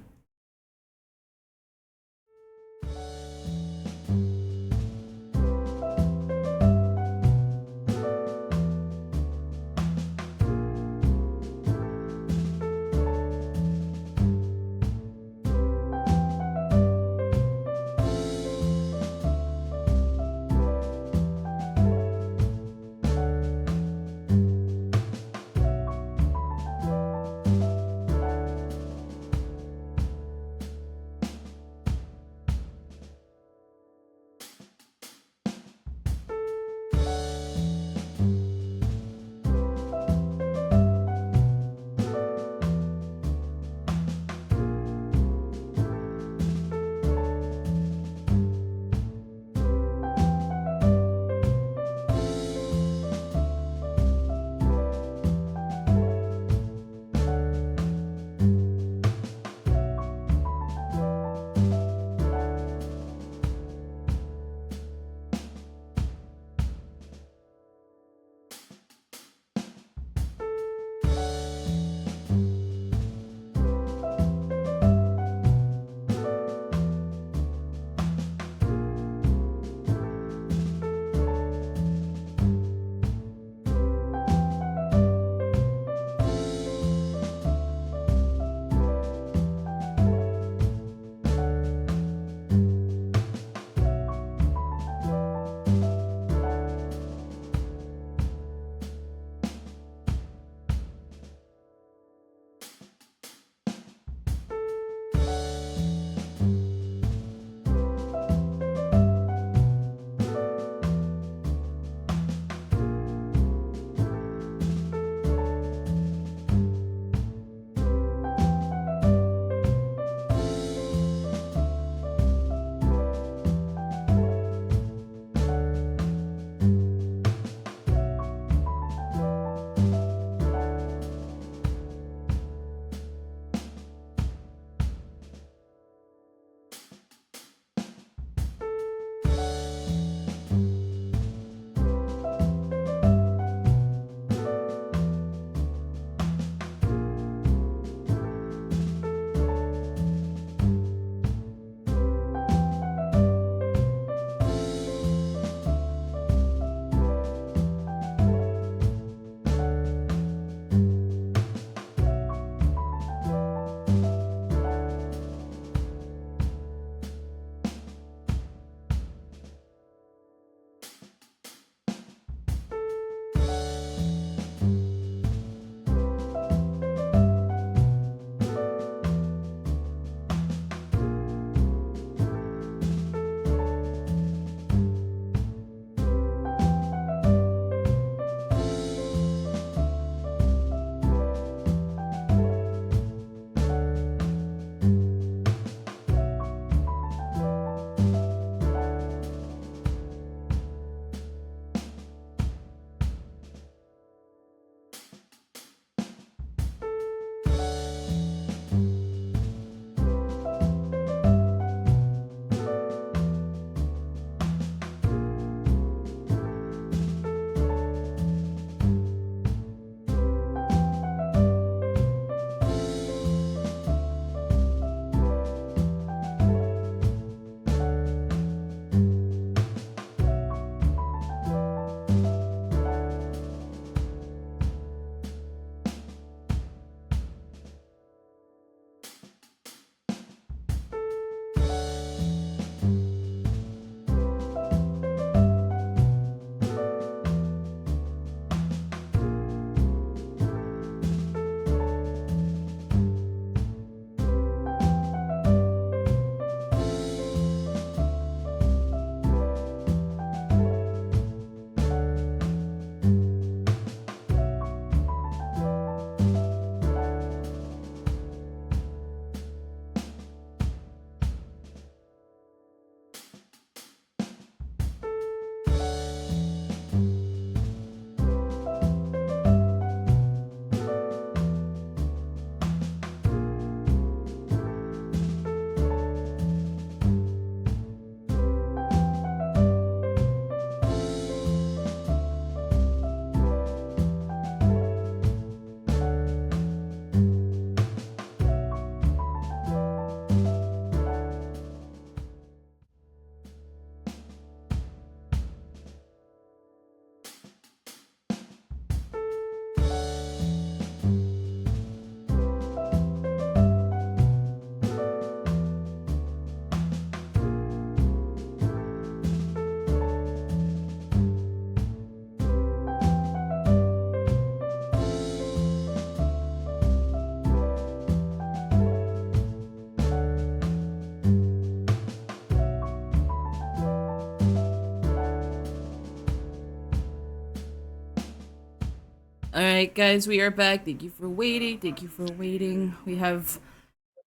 Alright, guys, we are back. Thank you for waiting. Thank you for waiting. We have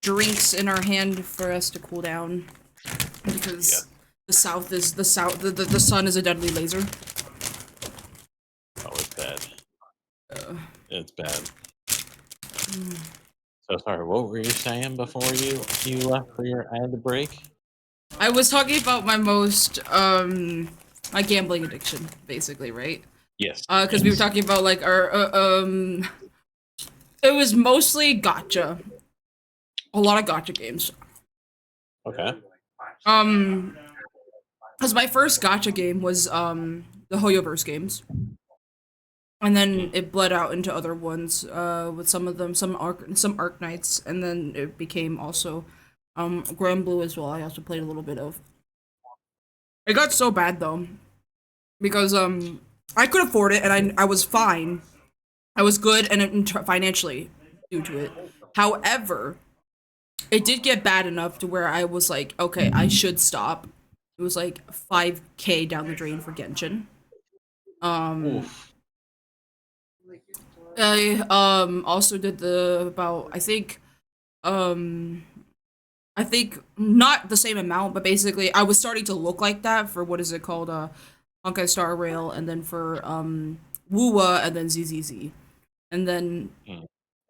drinks in our hand for us to cool down. Because the sun is a deadly laser. Oh, it's bad. It's bad. So sorry, what were you saying before you left for your ad break? I was talking about my my gambling addiction, basically, right? Yes. Because we were talking about, like, our, it was mostly gacha. A lot of gacha games. Okay. Because my first gacha game was, the HowlingLotus games. And then it bled out into other ones, with some of them, some Arc Knights, and then it became also, Grand Blue as well. I also played a little bit of. It got so bad, though, because, I could afford it, and I was fine. I was good and financially due to it. However, it did get bad enough to where I was like, okay, I should stop. It was like 5K down the drain for Genshin. Oof. I also did I think not the same amount, but basically I was starting to look like that for what is it called, Honkai Star Rail, and then for Wuwa, and then ZZZ. And then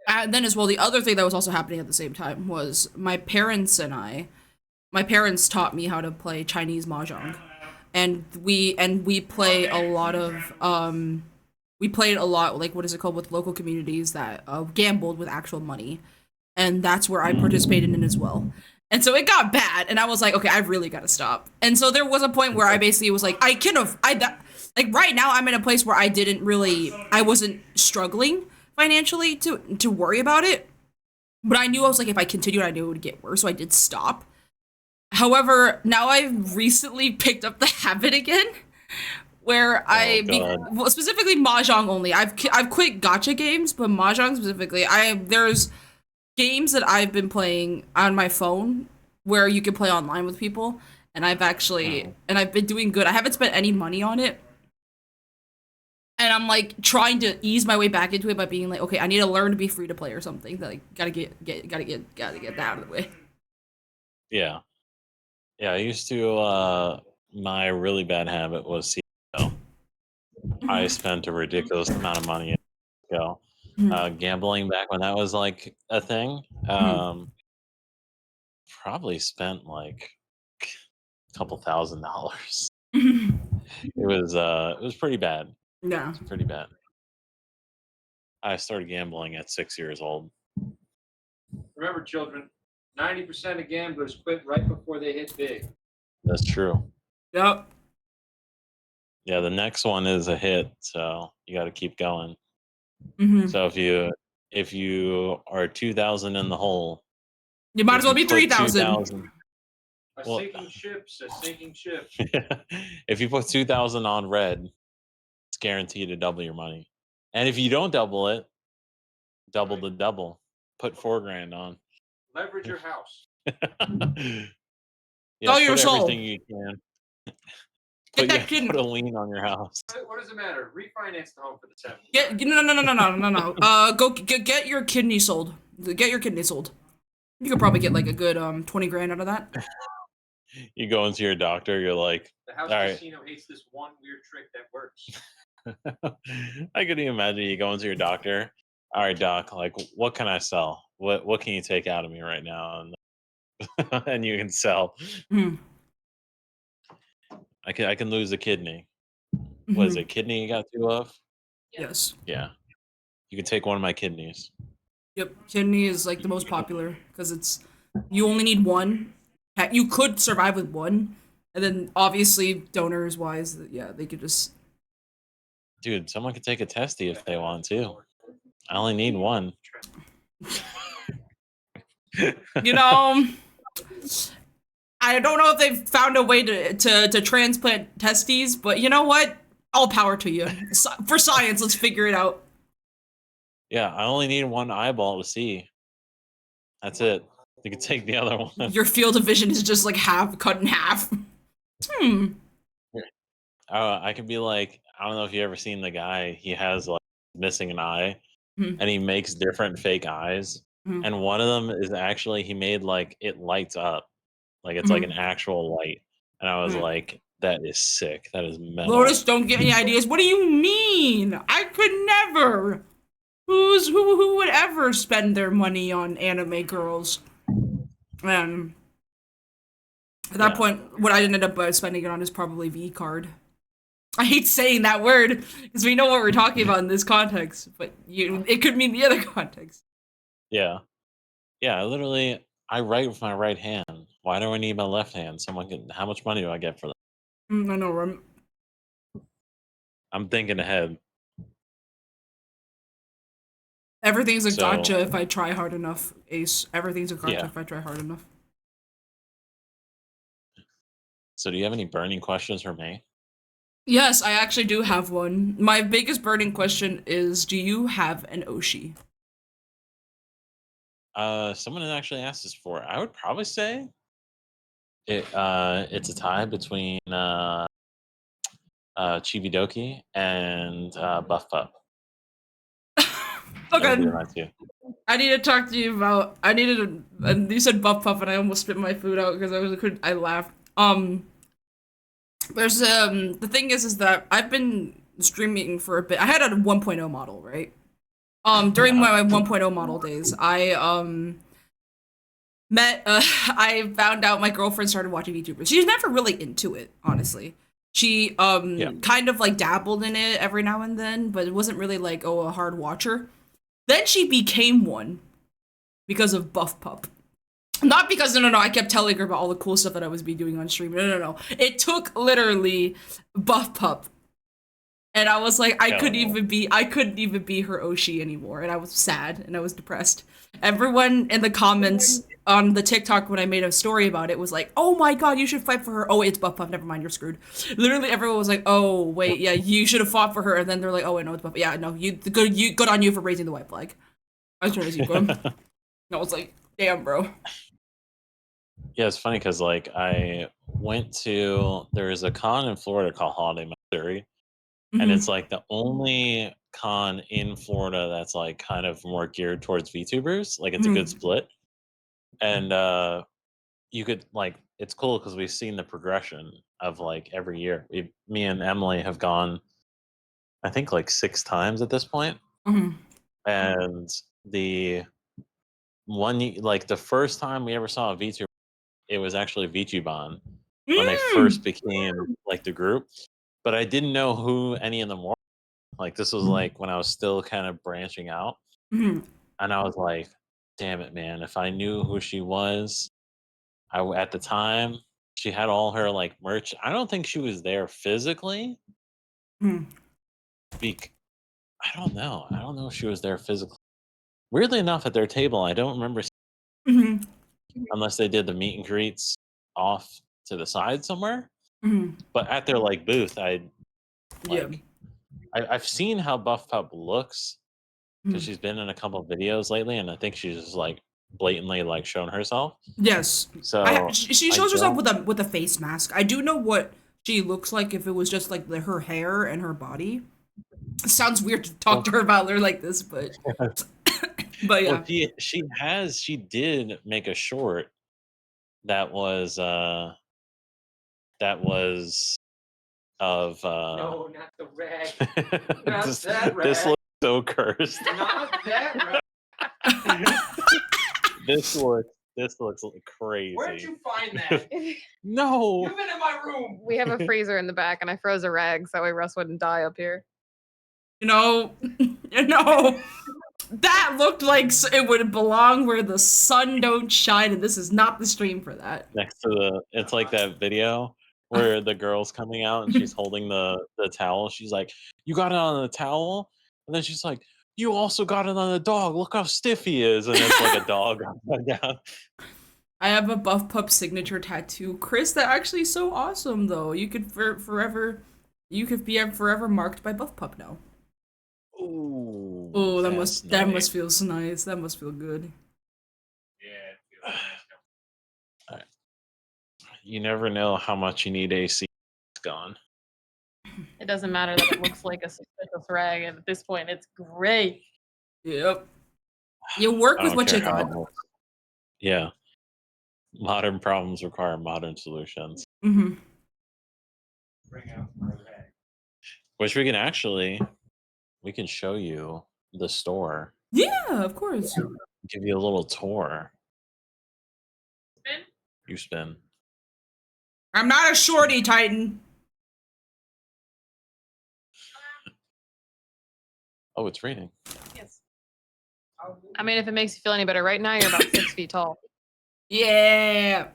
as well, the other thing that was also happening at the same time was my parents taught me how to play Chinese mahjong, and we play a lot of we played a lot, like, what is it called, with local communities that gambled with actual money, and that's where I participated in as well. And so it got bad, and I was like, okay, I've really got to stop. And so there was a point where I basically was like, like, right now I'm in a place where I wasn't struggling financially to worry about it, but I knew I was like, if I continued, I knew it would get worse, so I did stop. However, now I've recently picked up the habit again, where specifically mahjong only. I've quit gacha games, but mahjong specifically, there's games that I've been playing on my phone where you can play online with people, and I've been doing good. I haven't spent any money on it, and I'm like trying to ease my way back into it by being like, okay, I need to learn to be free to play or something. Like, gotta get that out of the way. Yeah. Yeah, I used to, my really bad habit was CSGO. I spent a ridiculous amount of money in CSGO. Gambling back when that was, like, a thing. Probably spent, like, a couple $1,000. It was pretty bad. Yeah. It was pretty bad. I started gambling at 6 years old. Remember, children, 90% of gamblers quit right before they hit big. That's true. Yep. Yeah, the next one is a hit, so you got to keep going. So if you are 2,000 in the hole, you might as well be 3,000. A sinking ship. If you put 2,000 on red, it's guaranteed to double your money. And if you don't double it, double the double. Put $4,000 on. Leverage your house. Sell your soul. Everything you can. Put a lien on your house. What does it matter? Refinance the home for the 7. No. Go get your kidney sold. Get your kidney sold. You could probably get like a good $20,000 out of that. You go into your doctor. You're like, the house casino hates this one weird trick that works. I could imagine you go into your doctor. All right, doc. Like, what can I sell? What can you take out of me right now? And you can sell. I can lose a kidney. What is it? Kidney you got 2 of? Yes. Yeah. You can take one of my kidneys. Yep. Kidney is like the most popular because you only need one. You could survive with one, and then obviously donors wise, yeah, they could just. Dude, someone could take a testy if they want to. I only need one. I don't know if they've found a way to transplant testes, but you know what? All power to you. For science, let's figure it out. Yeah, I only need one eyeball to see. That's it. You can take the other one. Your field of vision is just like cut in half. I could be like, I don't know if you ever seen the guy. He has like missing an eye, Mhm. and he makes different fake eyes. Mhm. And one of them is actually he made like it lights up, like it's like an Mhm. actual light. And I was Mhm. like, that is sick. That is metal. Lotus, don't get any ideas. What do you mean? I could never. Who would ever spend their money on anime girls? And at that Yeah. point, what I ended up spending it on is probably V card. I hate saying that word because we know what we're talking about in this context, but it could mean the other context. Yeah. Yeah. Literally, I write with my right hand. Why do I need my left hand? Someone can. How much money do I get for that? I know. I'm thinking ahead. Everything's a So gotcha if I try hard enough, Ace. Everything's a gotcha yeah. if I try hard enough. So do you have any burning questions for me? Yes, I actually do have one. My biggest burning question is, do you have an Oshi? Someone had actually asked this before. I would probably say it's a tie between Chibidoki and Buff Pup. That would be Okay. my two. I need to talk to you about. And you said buff puff, and I almost spit my food out because I laughed. There's the thing is that I've been streaming for a bit. I had a 1.0 model, right? During Yeah. my 1.0 model days, I met I found out my girlfriend started watching VTubers. She's never really into it, honestly. She Yeah. kind of like dabbled in it every now and then, but it wasn't really like a hard watcher. Then she became one because of Buff Pup. Not because no, I kept telling her about all the cool stuff that I was be doing on stream. No. It took literally Buff Pup. And I was like, I couldn't even be her Oshi anymore. And I was sad and I was depressed. Everyone in the comments on the TikTok when I made a story about it was like, oh my god, you should fight for her. Oh, it's Buff Pup, never mind, you're screwed. Literally everyone was like, oh wait, yeah, you should have fought for her. And then they're like, oh wait, no, it's Buff. Yeah, no, good on you for raising the white flag. I was trying to see him. I was like, damn, bro. Yeah, it's funny because like I went to there's a con in Florida called Holiday Missouri, and it's like the only con in Florida that's like kind of more geared towards VTubers. Like it's a good split, and you could like it's cool because we've seen the progression of like every year. Me and Emily have gone, I think like 6 times at this point, and the like the first time we ever saw a VTuber, it was actually VTubon when they first became like the group, but I didn't know who any of them were. Like this was like when I was still kind of branching out, and I was like, "Damn it, man! If I knew who she was, at the time she had all her like merch. I don't think she was there physically. I don't know. I don't know if she was there physically. Weirdly enough, at their table, I don't remember unless they did the meet and greets off to the side somewhere. But at their like booth, I've seen how Buff Pup looks because she's been in a couple of videos lately, and I think she's just like blatantly like shown herself. Yes. So she shows herself with a face mask. I do know what she looks like if it was just like her hair and her body. It sounds weird to talk to her about her like this, but but yeah. Well, she did make a short that was of No, not the rag. Not that rag. This looks so cursed. Not that rag. This looks crazy. Where'd you find that? No. You've been in my room. We have a freezer in the back, and I froze a rag so Russ wouldn't die up here. You know, that looked like it would belong where the sun don't shine, and this is not the stream for that. Next to it's like that video where the girl's coming out and she's holding the towel. She's like, "You got it on the towel," and then she's like, "You also got it on the dog. Look how stiff he is," and it's like a dog down. I have a Buff Pup signature tattoo, Chris. That actually is so awesome, though. You could forever marked by Buff Pup now. Ooh. Oh, that must feel so nice. That must feel good. Yeah. All right. You never know how much you need AC. It's gone. It doesn't matter that it looks like a suspicious rag. At this point, it's great. Yep. You work I with don't what care you how got. it looks. Yeah. Modern problems require modern solutions. Mm-hmm. Bring out my rag. Which we can show you the store. Yeah, of course. Give you a little tour. Spin? You spin. I'm not a shorty, Titan. Oh, it's raining. Yes. I mean, if it makes you feel any better, right now you're about 6 feet tall. Yeah.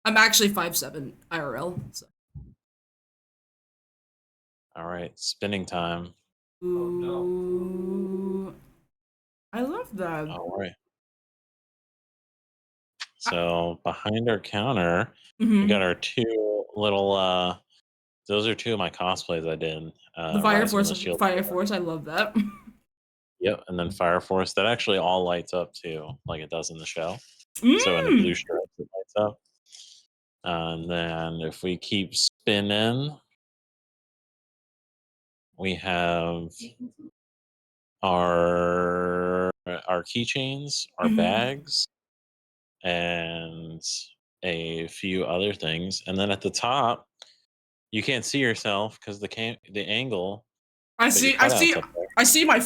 I'm actually 5'7" IRL. So. All right, spinning time. Ooh. I love that. All right. So behind our counter, we got our two little. Those are two of my cosplays I did. The Fire Rise from Force, the Shield. Fire Force, I love that. Yep, and then Fire Force that actually all lights up too, like it does in the show. So in the blue stripes, it lights up. And then if we keep spinning, we have our keychains, our bags, and a few other things. And then at the top, you can't see yourself because the angle. I but your see my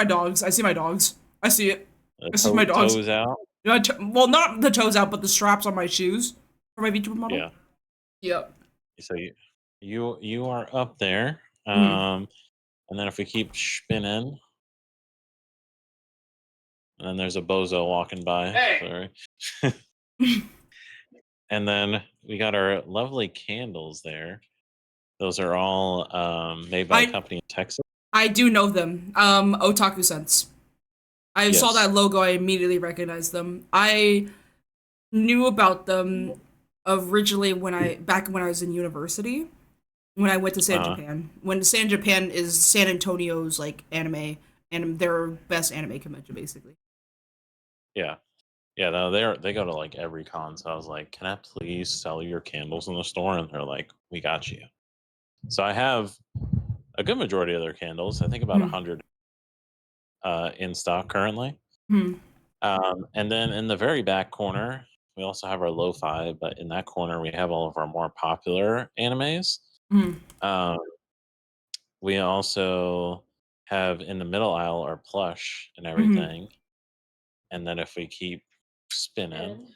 dogs. I see my dogs. I see it. The I see my dogs. toes out. Well, not the toes out, but the straps on my shoes for my VTuber model. Yeah. Yep. So you are up there. And then if we keep spinning, and then there's a bozo walking by. Hey! Sorry. And then we got our lovely candles there. Those are all made by a company in Texas. I do know them. Otaku Sense. I saw that logo. I immediately recognized them. I knew about them originally back when I was in university. When I went to San Japan. When San Japan is San Antonio's like anime their best anime convention basically. Yeah. Yeah, no, they go to like every con. So I was like, "Can I please sell your candles in the store?" And they're like, "We got you." So I have a good majority of their candles. I think about 100 in stock currently. And then in the very back corner, we also have our lo-fi. But in that corner, we have all of our more popular animes. We also have in the middle aisle our plush and everything. And then if we keep spinning,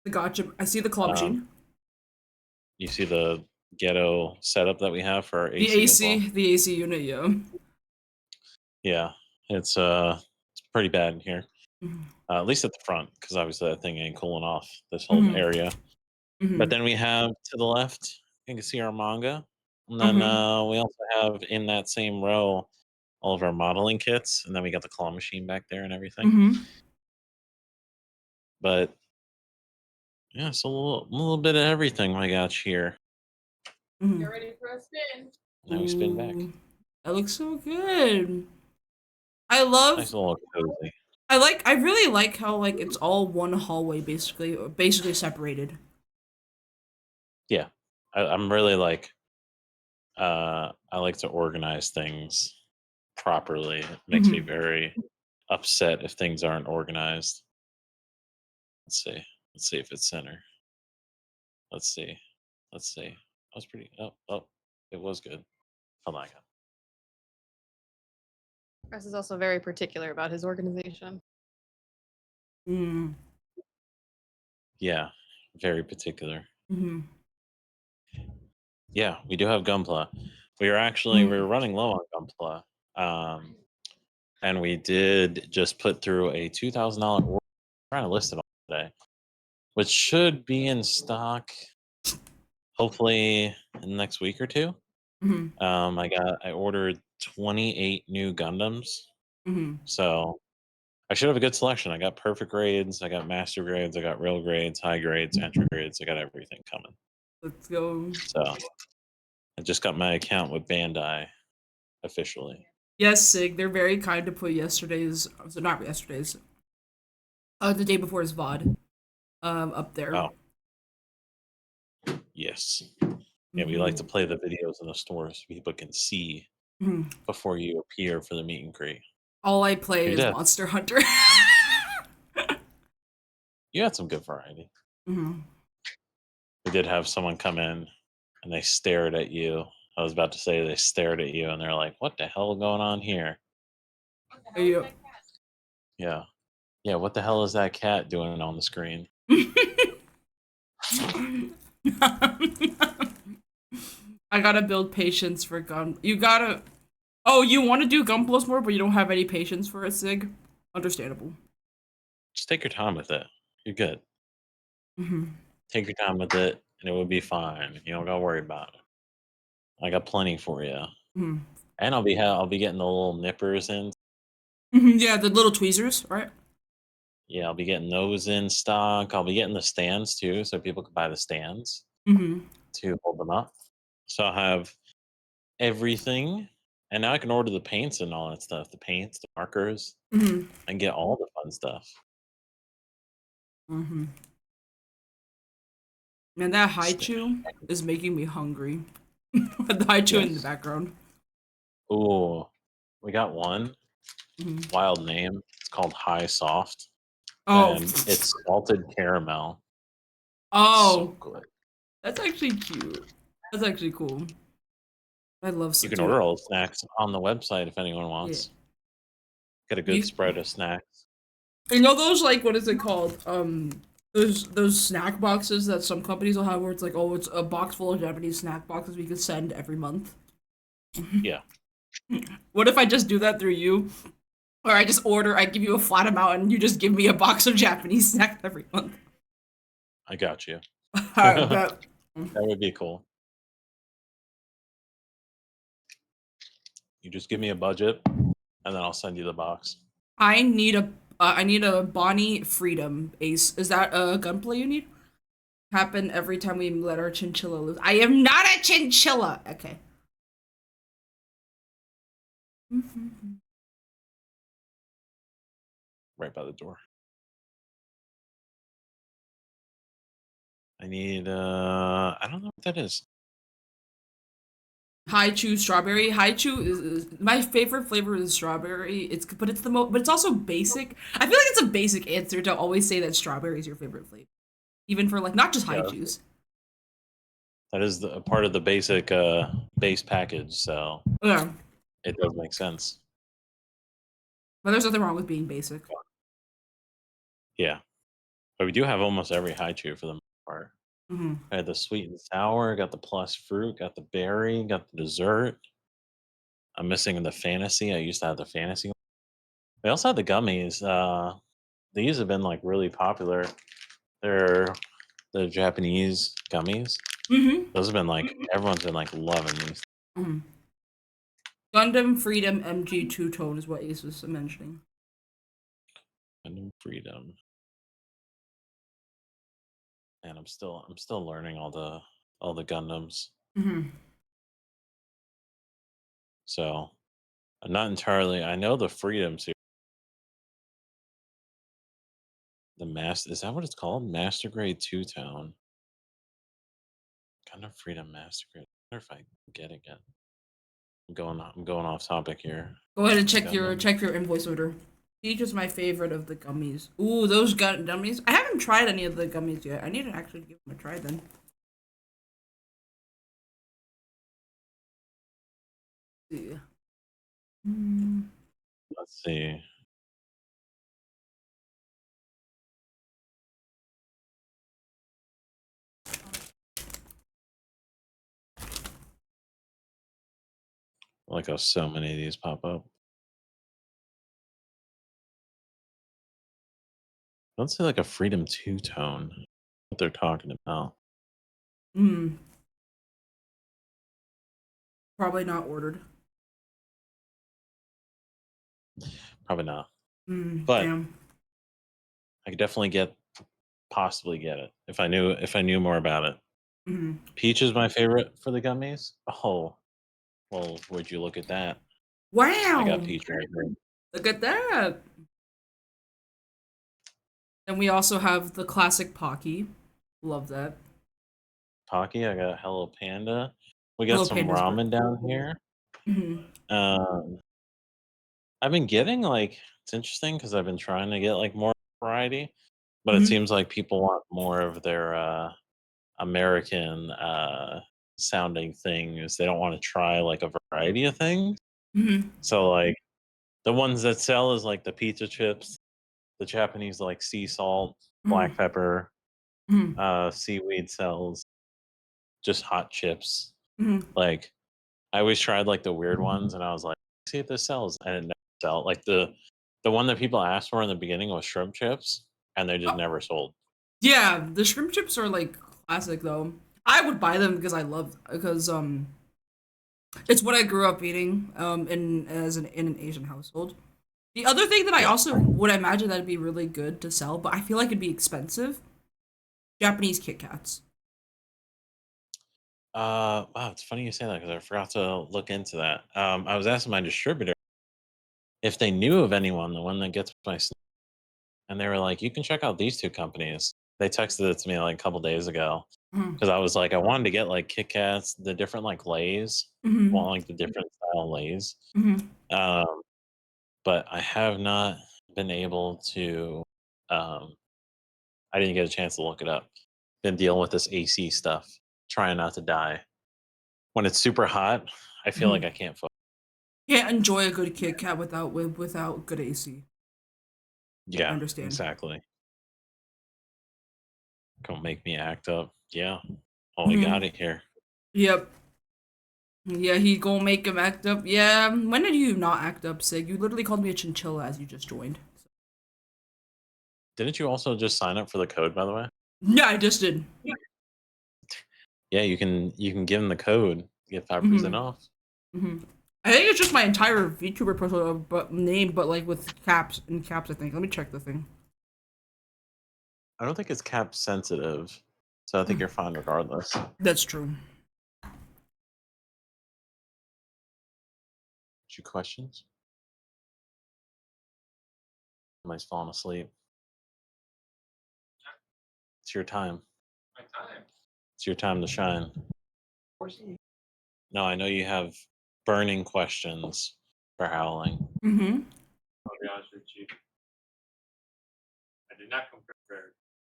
The gotcha. I see the claw machine. You see the ghetto setup that we have for our AC. The AC, as well? the AC unit, yeah. Yeah, it's pretty bad in here. At least at the front, because obviously that thing ain't cooling off this whole area. But then we have to the left, you can see our manga. And then we also have in that same row all of our modeling kits. And then we got the claw machine back there and everything. But yeah, so a little bit of everything I got here. You're ready for a spin. Now we spin back. That looks so good. I love. Nice little cozy. I really like how like it's all one hallway basically separated. Yeah, I'm really like. I like to organize things properly. It makes me very upset if things aren't organized. Let's see. Let's see if it's center. Let's see. Let's see. That was pretty. Oh, it was good. Hold on. Chris is also very particular about his organization. Yeah, very particular. Yeah, we do have Gunpla. We were running low on Gunpla. And we did just put through a $2,000 order. We're trying to list it all today, which should be in stock hopefully in the next week or two. I ordered 28 new Gundams. So I should have a good selection. I got perfect grades, I got master grades, I got real grades, high grades, entry grades. I got everything coming. Let's go. So I just got my account with Bandai officially. Yes, Sig. They're very kind to put not yesterday's. The day before his VOD. Up there. Oh. Yes. Yeah, we like to play the videos in the store so people can see Mhm. before you appear for the meet and greet. All I play You is did. Monster Hunter. You had some good variety. Mhm. We did have someone come in and they stared at you. I was about to say they stared at you and they're like, "What the hell going on here?" Yeah. Yeah. Yeah, what the hell is that cat doing on the screen? I gotta build patience for gun. You gotta. Oh, you want to do gun plus more, but you don't have any patience for it, Sig. Understandable. Just take your time with it. You're good. Hmm. Take your time with it and it will be fine. You don't gotta worry about it. I got plenty for you. Hmm. And I'll be getting the little nippers in. Yeah, the little tweezers, right? Yeah, I'll be getting those in stock. I'll be getting the stands too, so people can buy the stands Hmm. to hold them up. So I'll have everything. And now I can order the paints and all that stuff. The paints, the markers, Hmm. and get all the fun stuff. Hmm. Man, that St- haichu is making me hungry. The haichu in the Yes. background. Ooh, we got one Hmm. wild name. It's called High Soft, Oh. and it's salted caramel. Oh. So good. That's actually cute. That's actually cool. I love You can dude. order all the snacks on the website if anyone Yeah. wants. Get a good You, spread of snacks. you know those like what is it called? Those snack boxes that some companies will have where it's like, oh, it's a box full of Japanese snack boxes we could send every month. Yeah, What if I just do that through you? Or I just order, I give you a flat amount and you just give me a box of Japanese snacks every month. I got you. Alright, That bet. would be cool. You just give me a budget, and then I'll send you the box. I need a Bonnie Freedom Ace. Is that a gunplay you need? Happen every time we let our chinchilla loose. I am not a chinchilla. Okay. Right by the door. I need I don't know what that is. Haichu strawberry. Haichu is my favorite flavor is strawberry. But it's the most but it's also basic. I feel like it's a basic answer to always say that strawberry is your favorite flavor. Even for like not just Yeah, Haichus. that is the part of the basic base package, so Yeah. it does make sense. But there's nothing wrong with being basic. Yeah. But we do have almost every haichu for the most part. Hmm. I had the sweet and sour, got the plus fruit, got the berry, got the dessert. I'm missing the fantasy. I used to have the fantasy. We also had the gummies. These have been like really popular. They're the Japanese gummies. Hmm. Those have been like everyone's been like loving these. Hmm. Gundam Freedom MG two tone is what Ace was mentioning. Gundam Freedom. And I'm still learning all the Gundams. Hmm. So I'm not entirely. I know the Freedom series. The master is that what it's called? Master Grade Two Tone. Gundam Freedom Master Grade. I wonder if I can get it again. I'm going off topic here. Go ahead and Gundam. check your invoice order. Peach is my favorite of the gummies. Ooh, those gummies. I haven't tried any of the gummies yet. I need to actually give them a try then. Yeah. Mm. Let's see. I like how so many of these pop up. Let's say like a Freedom Two Tone. What they're talking about. Mm. Probably not ordered. Probably not. Mm, But damn. I could definitely possibly get it if I knew more about it. Mm. Peach is my favorite for the gummies. Oh, well, would you look at that? I got Wow. Peach right here. Look at that. And we also have the classic Pocky. Love that. Pocky. I got Hello Panda. We got Hello some Panda's great. ramen down here. Mhm. I've been getting like it's interesting because I've been trying to get like more variety, but it Mhm. seems like people want more of their American sounding things. They don't want to try like a variety of things. Mhm. So like the ones that sell is like the pizza chips, the Japanese like sea salt, black Mhm. pepper, Mhm. seaweed sells, just hot chips. Mhm. Like I always tried like the weird ones, and I was like, see if this sells, and it never sell. Like the one that people asked for in the beginning was shrimp chips, and they just Oh, never sold. yeah, the shrimp chips are like classic though. I would buy them because I love because it's what I grew up eating in an Asian household. The other thing that I Yeah. also would imagine that'd be really good to sell, but I feel like it'd be expensive. Japanese Kit Kats. Wow, it's funny you say that because I forgot to look into that. I was asking my distributor if they knew of anyone, the one that gets my and they were like, "You can check out these two companies." They texted it to me like a couple days ago Mm-hmm. because I was like, I wanted to get like Kit Kats, the different like Lays, Mm-hmm. want like the different style Lays. Mm-hmm. Um, but I have not been able to. Um, I didn't get a chance to look it up. Been dealing with this AC stuff, trying not to die. When it's super hot, I feel like Mm-hmm. I can't focus. Can't enjoy a good Kit Kat without good AC. I Yeah, understand. exactly. Don't make me act up. Yeah. Oh, we Mm-hmm. got it here. Yep. Yeah, he gonna make him act up. Yeah. When did you not act up, Sig? You literally called me a chinchilla as you just joined. Didn't you also just sign up for the code, by the way? Yeah, I just did. Yeah, you can give them the code, get 5% Mm-hmm. off. Mm-hmm. I think it's just my entire VTuber profile, but name, but like with caps and caps. I think. Let me check the thing. I don't think it's cap sensitive, so I think you're fine regardless. That's true. Two questions? Somebody's falling asleep. It's your time. My time. It's your time to shine. Of course. No, I know you have burning questions for Howling. Mm-hmm. I'll be honest with you. I did not come prepared.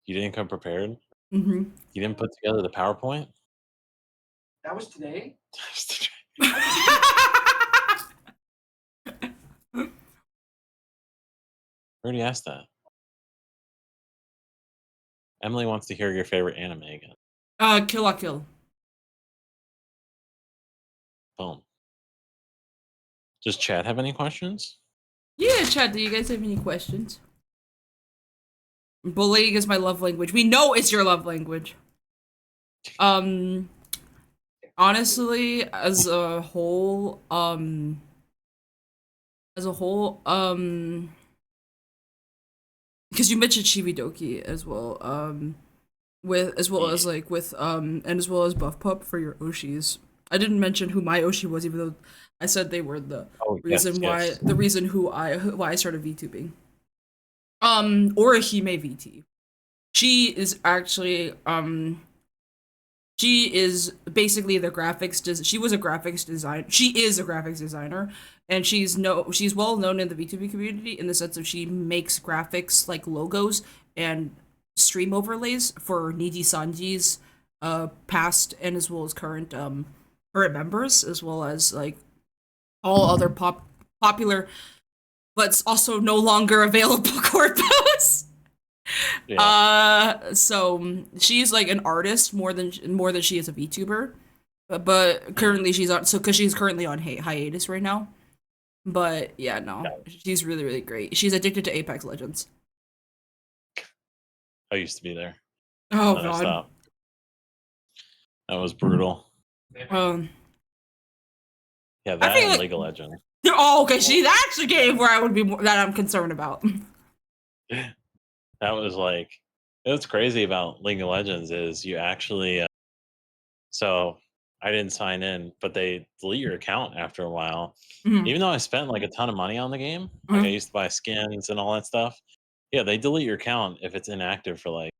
You didn't come prepared? Mm-hmm. You didn't put together the PowerPoint? That was today? I already asked that. Emily wants to hear your favorite anime again. Kill la Kill. Boom. Does Chad have any questions? Yeah, chat. Do you guys have any questions? Bullying is my love language. We know it's your love language. Honestly, as a whole, because you mentioned Shibidoki as well, with as well as Yeah. like with and as well as Buff Pup for your Oshis. I didn't mention who my Oshi was, even though I said they were the Oh, reason yes. why I started VTubing. Orihime VT. She is actually she is basically the she was a graphics design she is a graphics designer, and she's well known in the VTuber community in the sense of she makes graphics like logos and stream overlays for Niji Sanji's past and as well as current current members, as well as like all other popular but also no longer available corpos. Yeah. So she's like an artist more than she is a VTuber, but currently she's on because she's currently on hiatus right now. But yeah, no, she's really really great. She's addicted to Apex Legends. I used to be there. Oh Then I god. stopped. That was brutal. Um, Yeah, I that think and like League of Legends. oh okay, see that's the game where I would be that I'm concerned about. That was like, what's crazy about League of Legends is you actually, so I didn't sign in, but they delete your account after a while. Mhm. Even though I spent like a ton of money on the game, like I Mhm. used to buy skins and all that stuff. Yeah, they delete your account if it's inactive for like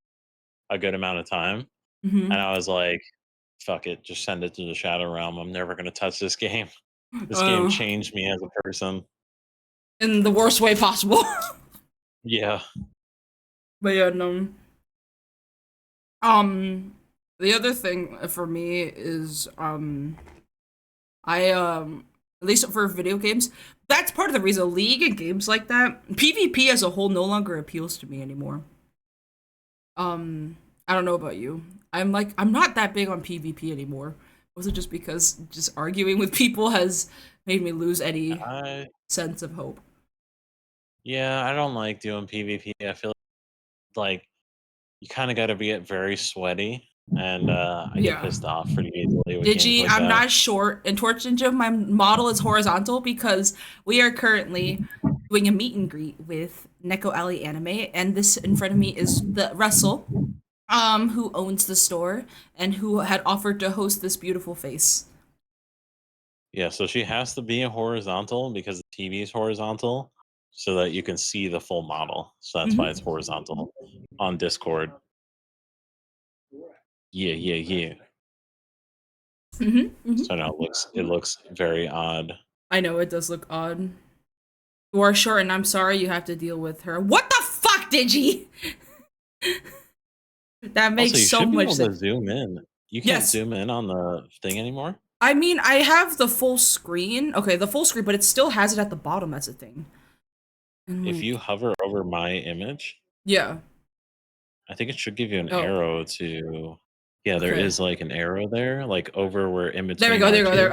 a good amount of time. Mhm. And I was like, fuck it, just send it to the Shadow Realm. I'm never gonna touch this game. This game changed me as a person. In the worst way possible. Yeah. But yeah, no. The other thing for me is at least for video games, that's part of the reason League and games like that, PvP as a whole no longer appeals to me anymore. I don't know about you. I'm not that big on PvP anymore. Was it just because just arguing with people has made me lose any sense of hope? Yeah, I don't like doing PvP. I feel like you kind of got to get very sweaty, and I get pissed off pretty easily with games Digi, like I'm that. not short. In Torch Ninja, my model is horizontal because we are currently doing a meet and greet with Neko Alley Anime, and this in front of me is the Russell, who owns the store and who had offered to host this beautiful face. Yeah, so she has to be horizontal because the TV is horizontal, so that you can see the full model. So that's why it's horizontal on Discord. Yeah. So now it looks very odd. I know it does look odd. You are short, and I'm sorry you have to deal with her. What the fuck, Digi? That makes also, you so should be much able sense. to zoom in. You can't zoom in on the thing anymore. I mean, I have the full screen. Okay, the full screen, but it still has it at the bottom as a thing. And If you hover over my image, yeah, I think it should give you an arrow to. Yeah, there is like an arrow there, like over where in between. There we go.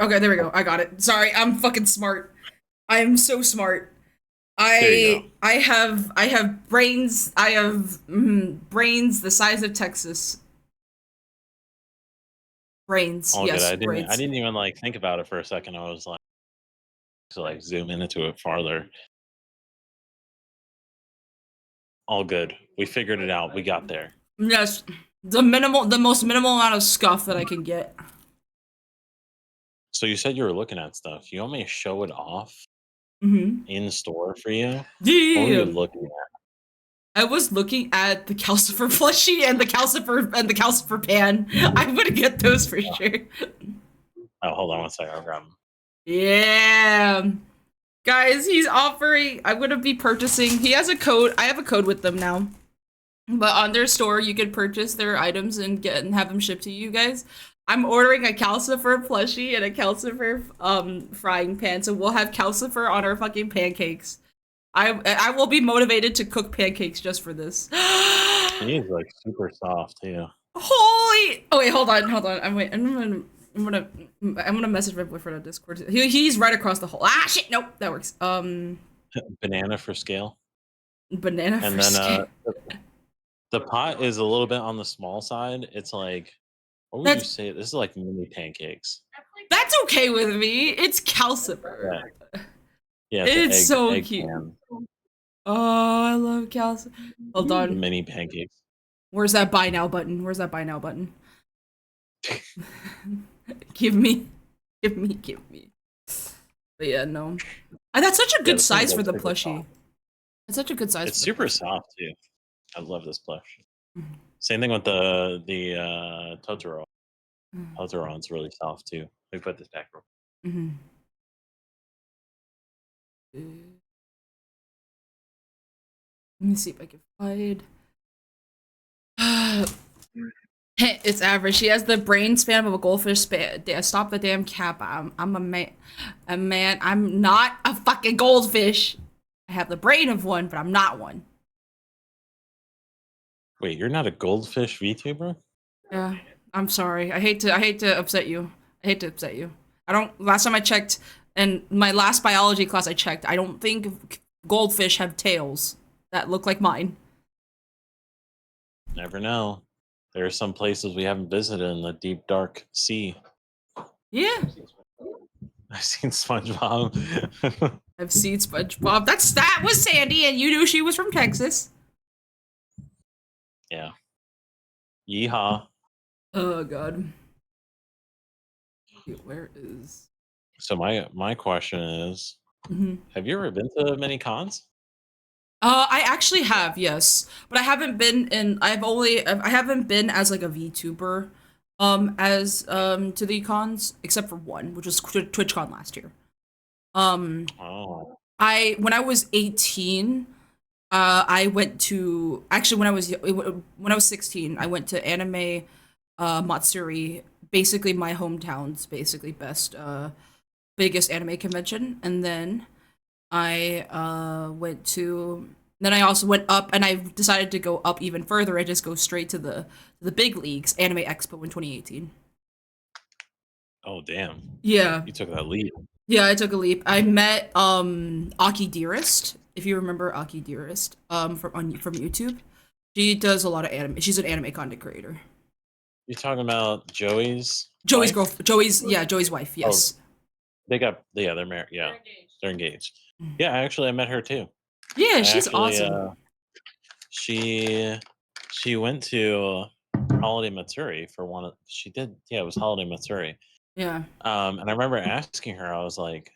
Okay, there we go. I got it. Sorry, I'm fucking smart. I am so smart. I have brains. I have brains the size of Texas. Brains. All yes, good. brains. I didn't even like think about it for a second. I was like, to like zoom into it farther. All good. We figured it out. We got there. Yes, the most minimal amount of scuff that I can get. So you said you were looking at stuff. You want me to show it off in store for you? Yeah. What were you looking at? I was looking at the Calcifer plushie and the Calcifer pan. I'm gonna get those for sure. Oh, hold on one second. I'll grab them. Yeah. Guys, he's offering. I'm gonna be purchasing. He has a code. I have a code with them now. But on their store, you can purchase their items and have them shipped to you guys. I'm ordering a Calcifer plushie and a Calcifer frying pan, so we'll have Calcifer on our fucking pancakes. I will be motivated to cook pancakes just for this. He's like super soft too. Holy! Oh wait, hold on. I'm gonna message my boyfriend on Discord. He's right across the hall. Ah shit! Nope, that works. Banana for scale. Banana and for scale. The pot is a little bit on the small side. It's like, what would you say? This is like mini pancakes. That's okay with me. It's Calcifer. Yeah, it's so egg cute. pan. Oh, I love Calcifer. Hold on. Mini pancakes. Where's that buy now button? Give me. But yeah, no. And that's such a good size for the plushie. It's such a good size. It's super soft too. I love this plush. Same thing with the Totoro. Totoro's really soft too. Let me put this back real quick. Let me see if I can find. It's average. She has the brain span of a goldfish. Stop the damn cap. I'm a man. I'm not a fucking goldfish. I have the brain of one, but I'm not one. Wait, you're not a goldfish VTuber? Yeah, I'm sorry. I hate to upset you. I don't. Last time I checked, in my last biology class I checked, I don't think goldfish have tails that look like mine. Never know. There are some places we haven't visited in the deep dark sea. Yeah. I've seen SpongeBob. I've seen SpongeBob. That was Sandy, and you knew she was from Texas. Yeah. Yeehaw. Oh god. Where is? So my question is, have you ever been to many cons? I actually have, yes, but I haven't been as like a VTuber. As to the cons, except for one, which was TwitchCon last year. Oh, When I was 18, I went to actually when I was 16, I went to Anime Matsuri, basically my hometown's basically best biggest anime convention, and then I went to then I also went up and I decided to go up even further and just go straight to the big leagues, Anime Expo in 2018. oh, damn! Yeah. You took that lead. Yeah, I took a leap. I met Aki Dearest, if you remember Aki Dearest, from YouTube. She does a lot of anime. She's an anime content creator. You talking about Joey's Joey's wife? girl, Joey's wife. Oh, Yes. they're married. Yeah, they're engaged. Yeah, actually, I met her too. Yeah, I she's actually, awesome. she went to Holiday Matsuri for one of she did yeah, it was Holiday Matsuri. Yeah. And I remember asking her, I was like,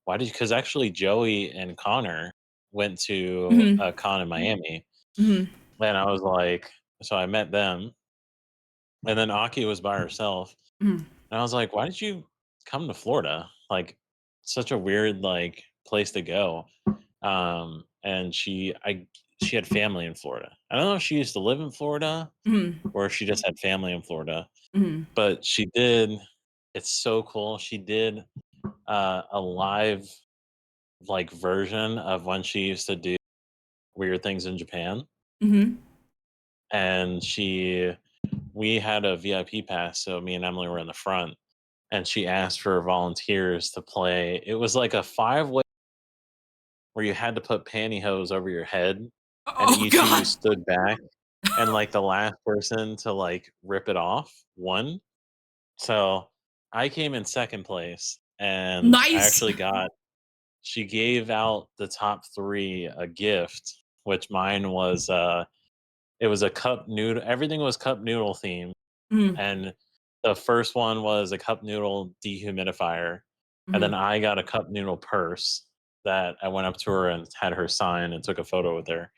why did you because actually Joey and Connor went to Mhm. a con in Miami. Mhm. And I was like, so I met them. And then Aki was by herself. Mhm. And I was like, why did you come to Florida? Like such a weird like place to go. And she had family in Florida. I don't know if she used to live in Florida Mhm. or if she just had family in Florida, Mhm. but she did. It's so cool. She did a live like version of when she used to do weird things in Japan, Mhm. and we had a VIP pass, so me and Emily were in the front, and she asked for volunteers to play. It was like a 5-way where you had to put pantyhose over your head, and Oh each of you God. stood back, and like the last person to like rip it off won. So I came in second place, and I Nice. actually got. She gave out the top three a gift, which mine was. It was a cup noodle. Everything was cup noodle themed, Mhm. and the first one was a cup noodle dehumidifier, and then Mhm. I got a cup noodle purse that I went up to her and had her sign and took a photo with her.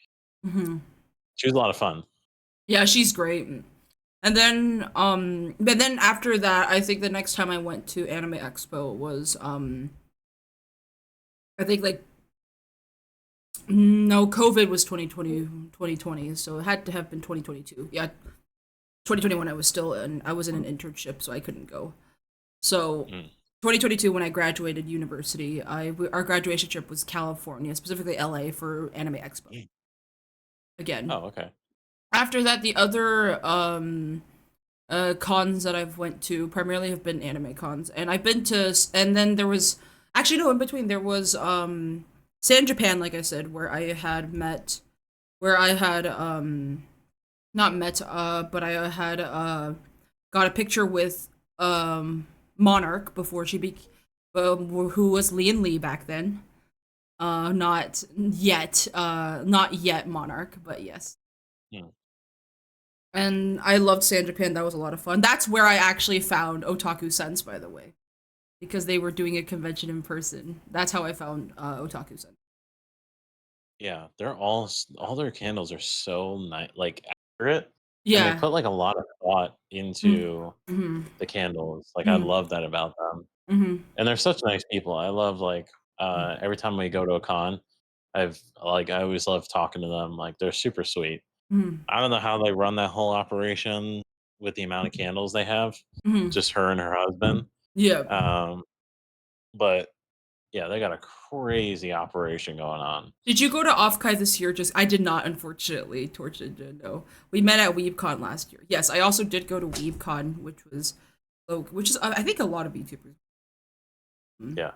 Mhm. She was a lot of fun. Yeah, she's great. And then but then after that, I think the next time I went to Anime Expo was I think like no, COVID was 2020, so it had to have been 2022. Yeah, 2021 I was in an internship, so I couldn't go. So Mm. 2022 when I graduated university, our graduation trip was California, specifically LA for Anime Expo. Mm. Again. Oh, okay. After that, the other cons that I've went to primarily have been anime cons, and I've been to and then there was actually no in between there was San Japan, like I said, where I had not met but I had got a picture with Monarch before she who was Lian Lee back then. Not yet Monarch, but yes. Mm. And I loved San Japan. That was a lot of fun. That's where I actually found Otaku Sense, by the way, because they were doing a convention in person. That's how I found Otaku Sense. Yeah, they're all their candles are so nice, like accurate, and they Yeah. put like a lot of thought into Mm-hmm. the candles. Like I Mm-hmm. love that about them. Mm-hmm. And they're such nice people. I love like every time we go to a con, I always love talking to them. Like they're super sweet. Mm-hmm. I don't know how they run that whole operation with the amount of candles they have. Mm-hmm. Just her and her husband. Yeah. Um, but yeah, they got a crazy operation going on. Did you go to Offkai this year? Just I did not, unfortunately. Tortured, no. We met at WeebCon last year. Yes, I also did go to WeebCon, which is I think a lot of YouTubers. Mm. Yeah,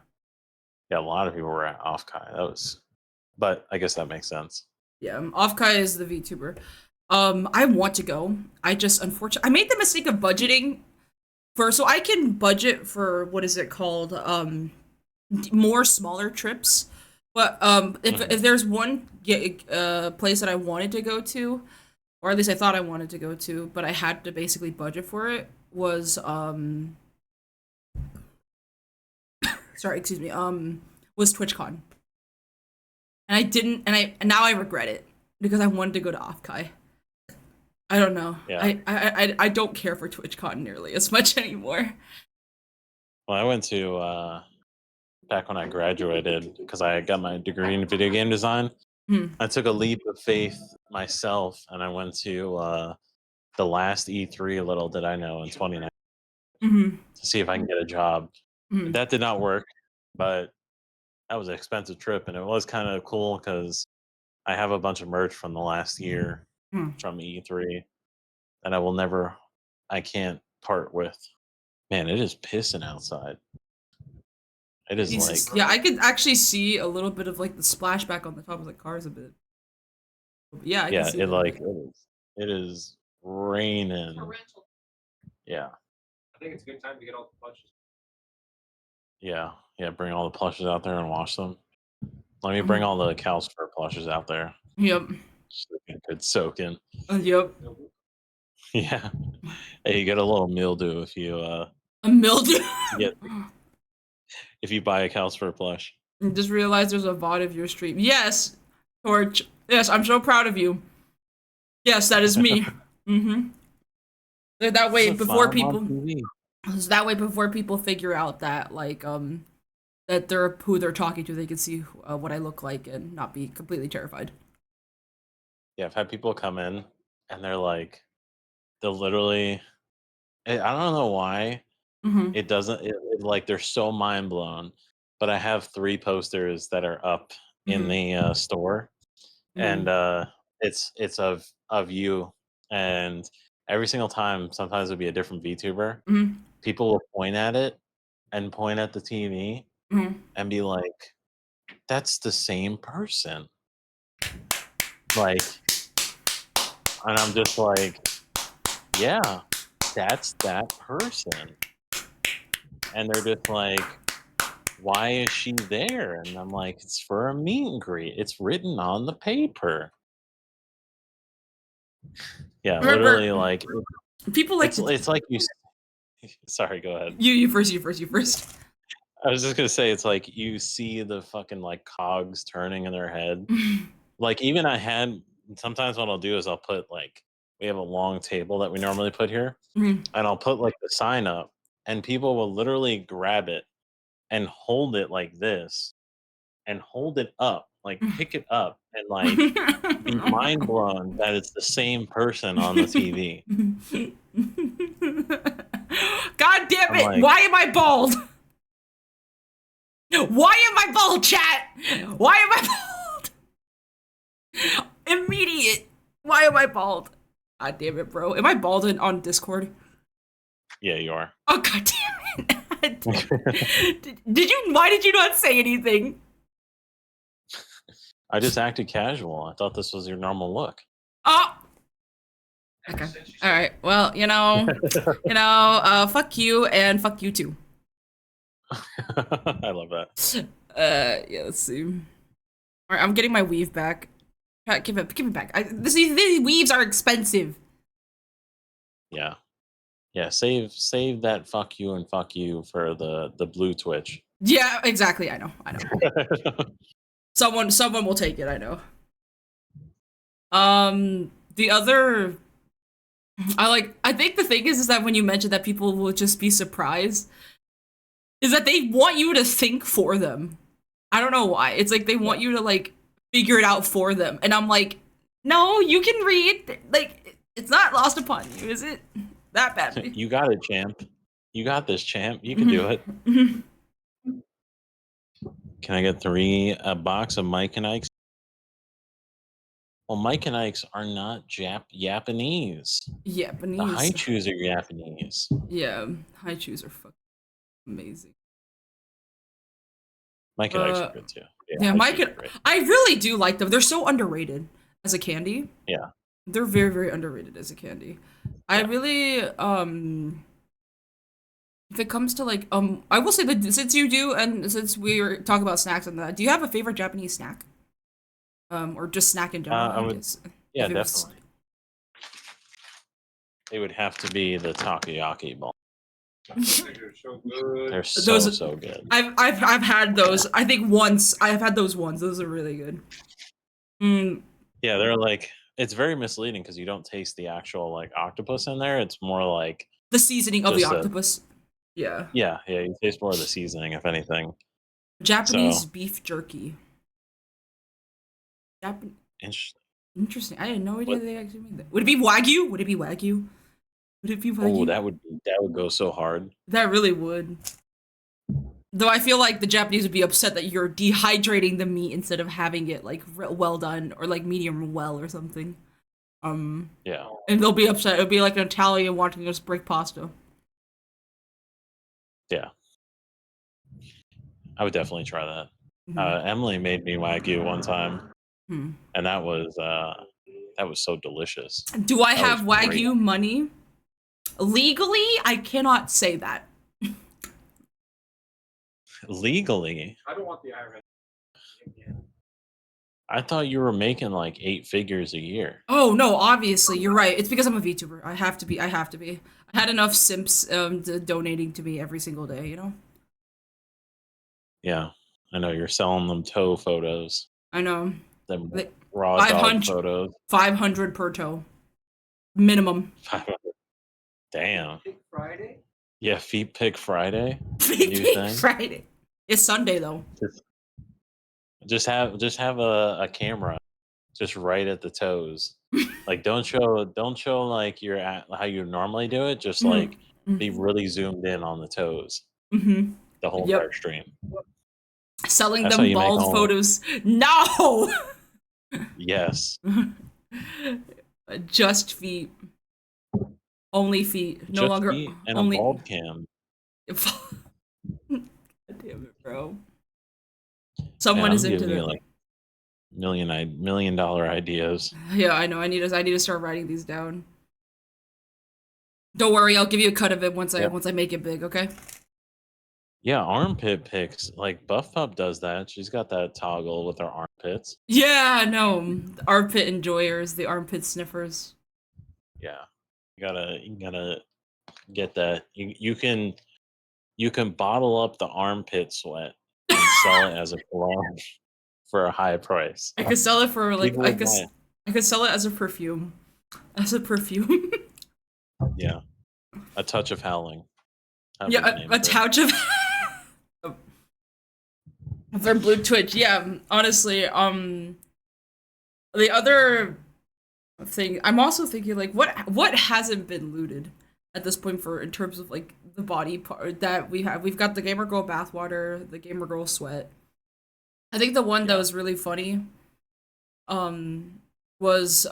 yeah, a lot of people were at Offkai. But I guess that makes sense. Yeah, Offkai is the VTuber. I want to go. I just unfortunately I made the mistake of budgeting so I can budget for what is it called more smaller trips. But Mhm. if there's one place that I wanted to go to, or at least I thought I wanted to go to, but I had to basically budget for it sorry, excuse me, was TwitchCon. And I didn't and now I regret it because I wanted to go to Offkai. I don't know. Yeah. I don't care for TwitchCon nearly as much anymore. Well, I went to back when I graduated because I got my degree in video game design. I took a leap of faith myself, and I went to the last E3. Little did I know in 2019 to see if I can get a job. That did not work, but that was an expensive trip, and it was kind of cool because I have a bunch of merch from the last year from E3 that I can't part with. Man, it is pissing outside. It is Jesus. like, Yeah, I could actually see a little bit of like the splashback on the top of the cars a bit. Yeah, I can see it is raining. Torrential. Yeah, I think it's a good time to get all the plushes. yeah, bring all the plushes out there and wash them. Let me bring all the cow's fur plushes out there. Yep. Just so they could soak in. Yep. Yeah. Hey, you get a little mildew if you A mildew. if you buy a cow's fur plush. Just realized there's a VOD of your stream. Yes, Torch. Yes, I'm so proud of you. Yes, that is me. That way before people. That way before people figure out that like that they're who they're talking to, they can see what I look like and not be completely terrified. Yeah, I've had people come in and they'll literally, I don't know why it doesn't, like they're so mind blown, but I have 3 posters that are up in the store, and it's of you, and every single time, sometimes it'll be a different VTuber. People will point at it and point at the TV and be like, "That's the same person." Like, and I'm just like, "Yeah, that's that person." And they're just like, "Why is she there?" And I'm like, "It's for a meet and greet. It's written on the paper." Yeah, literally, like people like it's like you. Sorry, go ahead. You first. I was just gonna say, it's like you see the fucking like cogs turning in their head. Like even sometimes what I'll do is I'll put like, we have a long table that we normally put here, and I'll put like the sign up, and people will literally grab it and hold it like this, and hold it up, like pick it up, and like be mind blown that it's the same person on the TV. God damn it! Like, why am I bald? Why am I bald, chat? Why am I bald? Immediate. Why am I bald? God damn it, bro. Am I bald on Discord? Yeah, you are. Oh, god damn it. Why did you not say anything? I just acted casual. I thought this was your normal look. Oh. Okay. All right. Well, fuck you and fuck you too. I love that. Yeah, let's see. All right, I'm getting my weave back. Give it back. These weaves are expensive. Yeah. Save that fuck you and fuck you for the blue Twitch. Yeah, exactly. I know. Someone will take it. I know. The other, I think the thing is that when you mention that people will just be surprised, is that they want you to think for them. I don't know why. It's like they want you to like figure it out for them, and I'm like, no, you can read. Like, it's not lost upon you, is it? That badly. You got it, champ. You got this, champ. You can do it. Can I get a box of Mike and Ike's? Well, Mike and Ike's are not Japanese. Japanese. The Haichus are Japanese. Yeah, Haichus are fucking amazing. Mike and Ike's are good too. Yeah, I really do like them. They're so underrated as a candy. Yeah. They're very, very underrated as a candy. Yeah. I really, if it comes to like, I will say that since you do, and since we were talking about snacks and that, do you have a favorite Japanese snack? Or just snack in general? Yeah, definitely. It would have to be the takoyaki ball. They're so good. I've had those. I think once. I've had those once. Those are really good. Yeah, they're like, it's very misleading because you don't taste the actual like octopus in there. It's more like The seasoning of the just a octopus. Yeah. yeah. You taste more of the seasoning, if anything. Japanese So beef jerky. interesting. Interesting. I had no idea What? they actually made that. Would it be Wagyu? Would it be Wagyu? Would it be Oh, Wagyu? that would go so hard. That really would. Though I feel like the Japanese would be upset that you're dehydrating the meat instead of having it like well done or like medium well or something. Yeah. And they'll be upset. It'll be like an Italian wanting us to break pasta. Yeah. I would definitely try that. Mhm. Emily made me Wagyu one time, Hmm. and that was so delicious. Do I That have was great. Wagyu money? Legally, I cannot say that. Legally, I don't want the IRS. I thought you were making like 8 figures a year. Oh no, obviously you're right. It's because I'm a VTuber. I have to be. I have to be. I had enough simps donating to me every single day. You know. Yeah, I know you're selling them toe photos, I know. them Like, raw dog 500 photos. 500 per toe, minimum. Damn. Big Friday. Yeah, Feet Pick Friday. Feet New Pick thing. Friday. It's Sunday though. Just have a camera just right at the toes. Like don't show like you're at how you normally do it. Just like be really zoomed in on the toes Mm-hmm. the whole Yep. entire stream. Selling That's how them you make bald all- photos. No. Yes. Just feet. Only feet. No Just longer feet and only. a bald cam. God damn it, bro. Someone Man, is I'm into giving you that. like $1 million ideas. Yeah, I know. I need to start writing these down. Don't worry, I'll give you a cut of it once I make it big, okay? Yeah, armpit pics. Like Buff Pup does that. She's got that toggle with her armpits. Yeah, no. The armpit enjoyers, the armpit sniffers. Yeah. You gotta get that. You can bottle up the armpit sweat and sell it as a cologne for a high price. I could sell it for like People would buy it. I could sell it as a perfume. As a perfume. Yeah. A touch of howling. That'd Yeah, be the name a of it. touch of for Blue Twitch. Yeah, honestly, the other thing I'm also thinking like what hasn't been looted at this point for in terms of like the body part that we have. We've got the gamer girl bathwater, the gamer girl sweat. I think the one that was really funny was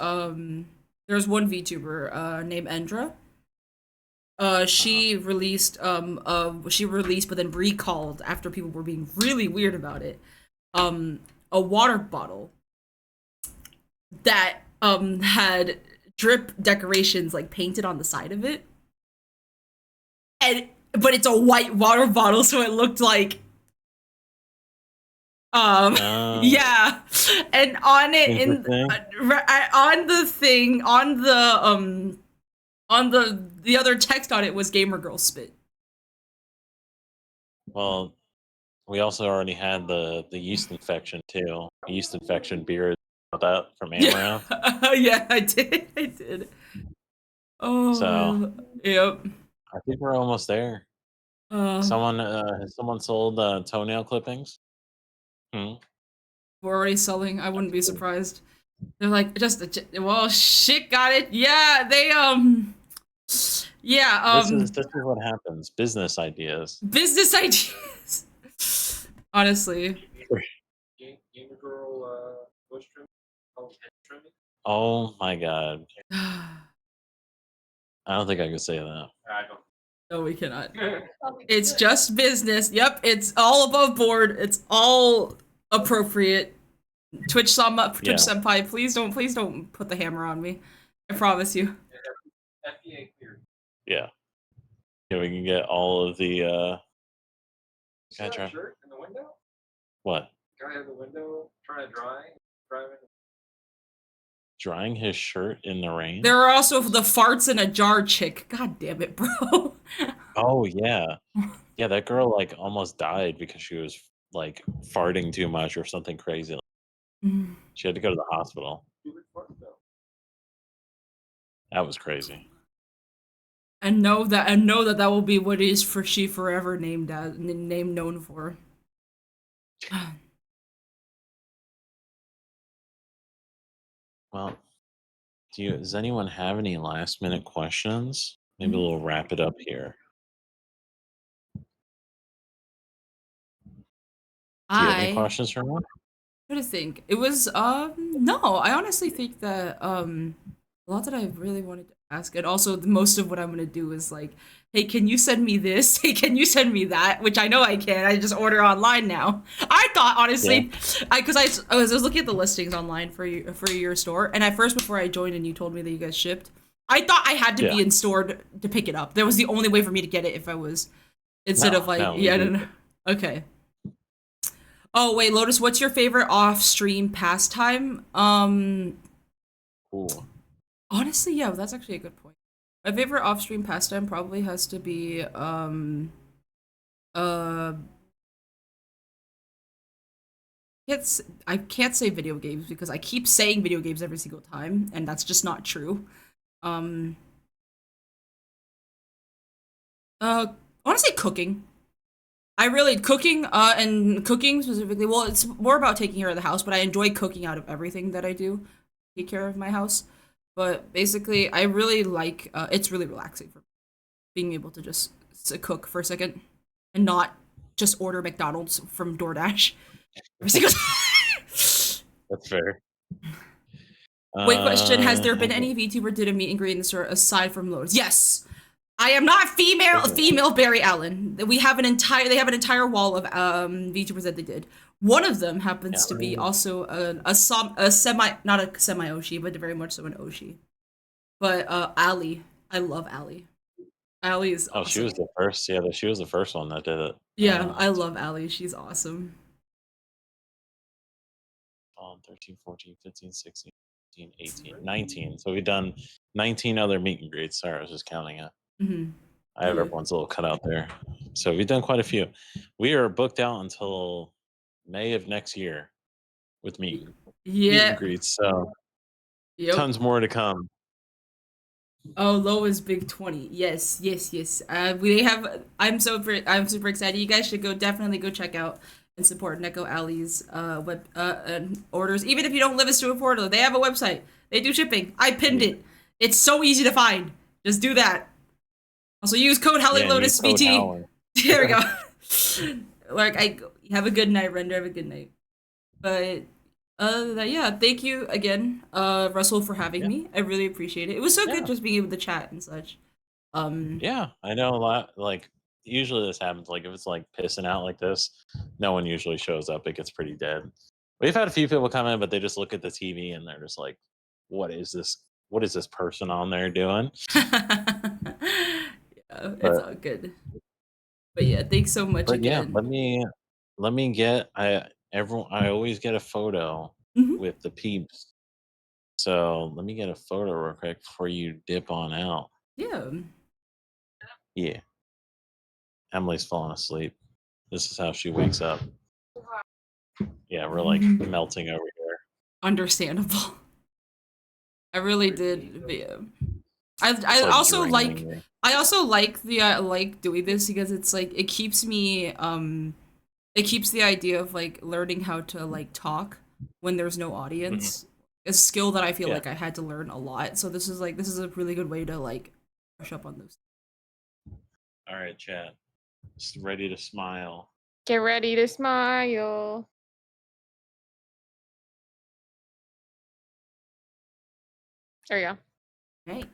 there's one VTuber named Endra. She released but then recalled after people were being really weird about it. A water bottle that had drip decorations like painted on the side of it. But it's a white water bottle, so it looked like yeah, and on it in on the thing on the other text on it was gamer girl spit. Well, we also already had the yeast infection too. Yeast infection beer that from Amaranth. Yeah, I did. Oh, So yep. I think we're almost there. Someone sold toenail clippings. We're already selling. I wouldn't be surprised. They're like well, shit, got it. Yeah, they yeah. This is what happens. Business ideas. Business ideas. Honestly. Gamer girl bush trim. Oh, head trimming. Oh my god. I don't think I could say that. I don't. No, we cannot. It's just business. Yep, it's all above board. It's all appropriate. Twitch senpai, please don't put the hammer on me. I promise you. FDA cleared. Yeah. Yeah, we can get all of the See that shirt in the window? what? Guy in the window trying to driving. Drying his shirt in the rain? There are also the farts in a jar chick. God damn it, bro. Oh yeah. Yeah, that girl like almost died because she was like farting too much or something crazy. She had to go to the hospital. Stupid fart though. That was crazy. And know that that will be what is for she forever named known for. Well, does anyone have any last minute questions? Maybe we'll wrap it up here. Do you have any questions for me? What do you think? It was no, I honestly think that a lot that I really wanted to ask, and also most of what I'm gonna do is like, hey, can you send me this? Hey, can you send me that? Which I know I can. I just order online now. I thought honestly, because I was looking at the listings online for your store, and at first before I joined and you told me that you guys shipped, I thought I had to be in store to pick it up. That was the only way for me to get it if I was instead of like no. Okay. Oh wait, Lotus, what's your favorite off-stream pastime? Cool. Honestly, yeah, that's actually a good point. My favorite off-stream pastime probably has to be I can't say video games because I keep saying video games every single time, and that's just not true. Honestly, cooking. I really cooking and cooking specifically. Well, it's more about taking care of the house, but I enjoy cooking out of everything that I do. Take care of my house, but basically, I really like. It's really relaxing for me, being able to just cook for a second and not just order McDonald's from DoorDash. That's fair. Wait, question: has there been any VTuber did a meet and greet in the store aside from Lotus? Yes. I am not female Barry Allen. They have an entire wall of VTubers that they did. One of them happens to be also a semi, not a semi Oshi, but very much so an Oshi. But Ali, I love Ali. Ali is awesome. She was the first. Yeah, she was the first one that did it. Yeah, I love Ali. She's awesome. 13, 14, 15, 16, 18, 19. So we've done 19 other meet and greets. Sorry, I was just counting it. I have everyone's little cutout there. So we've done quite a few. We are booked out until May of next year with meet and greets. So tons more to come. Oh, Loa's Big 20. Yes. We have. I'm super excited. You guys should definitely go check out and support Neko Ali's web orders. Even if you don't live in Stuart Portal, they have a website. They do shipping. I pinned it. It's so easy to find. Just do that. Also use code HowlingLotus VT. There we go. Like have a good night, Render. Have a good night. But thank you again, Russell, for having me. I really appreciate it. It was so good just being able to chat and such. Yeah, I know a lot. Like usually this happens. Like if it's like pissing out like this, no one usually shows up. It gets pretty dead. We've had a few people come in, but they just look at the TV and they're just like, "What is this? What is this person on there doing?" It's all good. But yeah, thanks so much again. Yeah, let me get I always get a photo with the peeps. So let me get a photo real quick before you dip on out. Yeah. Emily's falling asleep. This is how she wakes up. Yeah, we're like melting over here. Understandable. I really did. I also like like doing this because it's like it keeps me it keeps the idea of like learning how to like talk when there's no audience. A skill that I feel like I had to learn a lot. So this is a really good way to like brush up on those. All right, chat. Just ready to smile. Get ready to smile. There you go. Right.